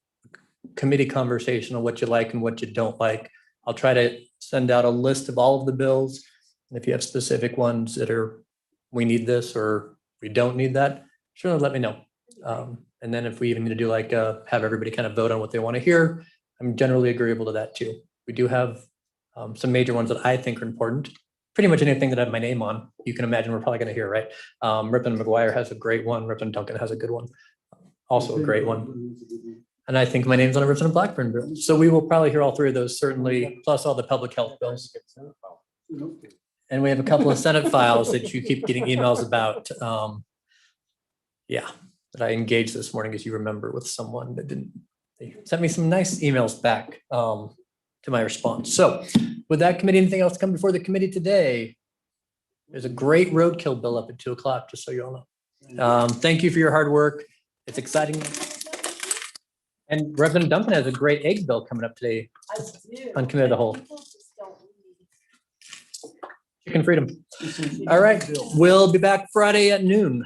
committee conversation on what you like and what you don't like. I'll try to send out a list of all of the bills. And if you have specific ones that are, we need this or we don't need that, sure, let me know. And then if we even need to do like have everybody kind of vote on what they want to hear, I'm generally agreeable to that too. We do have some major ones that I think are important. Pretty much anything that I have my name on, you can imagine we're probably going to hear, right? Representative McGuire has a great one. Representative Duncan has a good one. Also a great one. And I think my name's on a Representative Blackburn bill. So we will probably hear all 3 of those certainly, plus all the public health bills. And we have a couple of Senate files that you keep getting emails about. Yeah, that I engaged this morning, as you remember, with someone that they sent me some nice emails back to my response. So with that, committee, anything else to come before the committee today? There's a great roadkill bill up at 2 o'clock, just so you all know. Thank you for your hard work. It's exciting. And Representative Duncan has a great egg bill coming up today on committee of the whole. Chicken freedom. All right, we'll be back Friday at noon.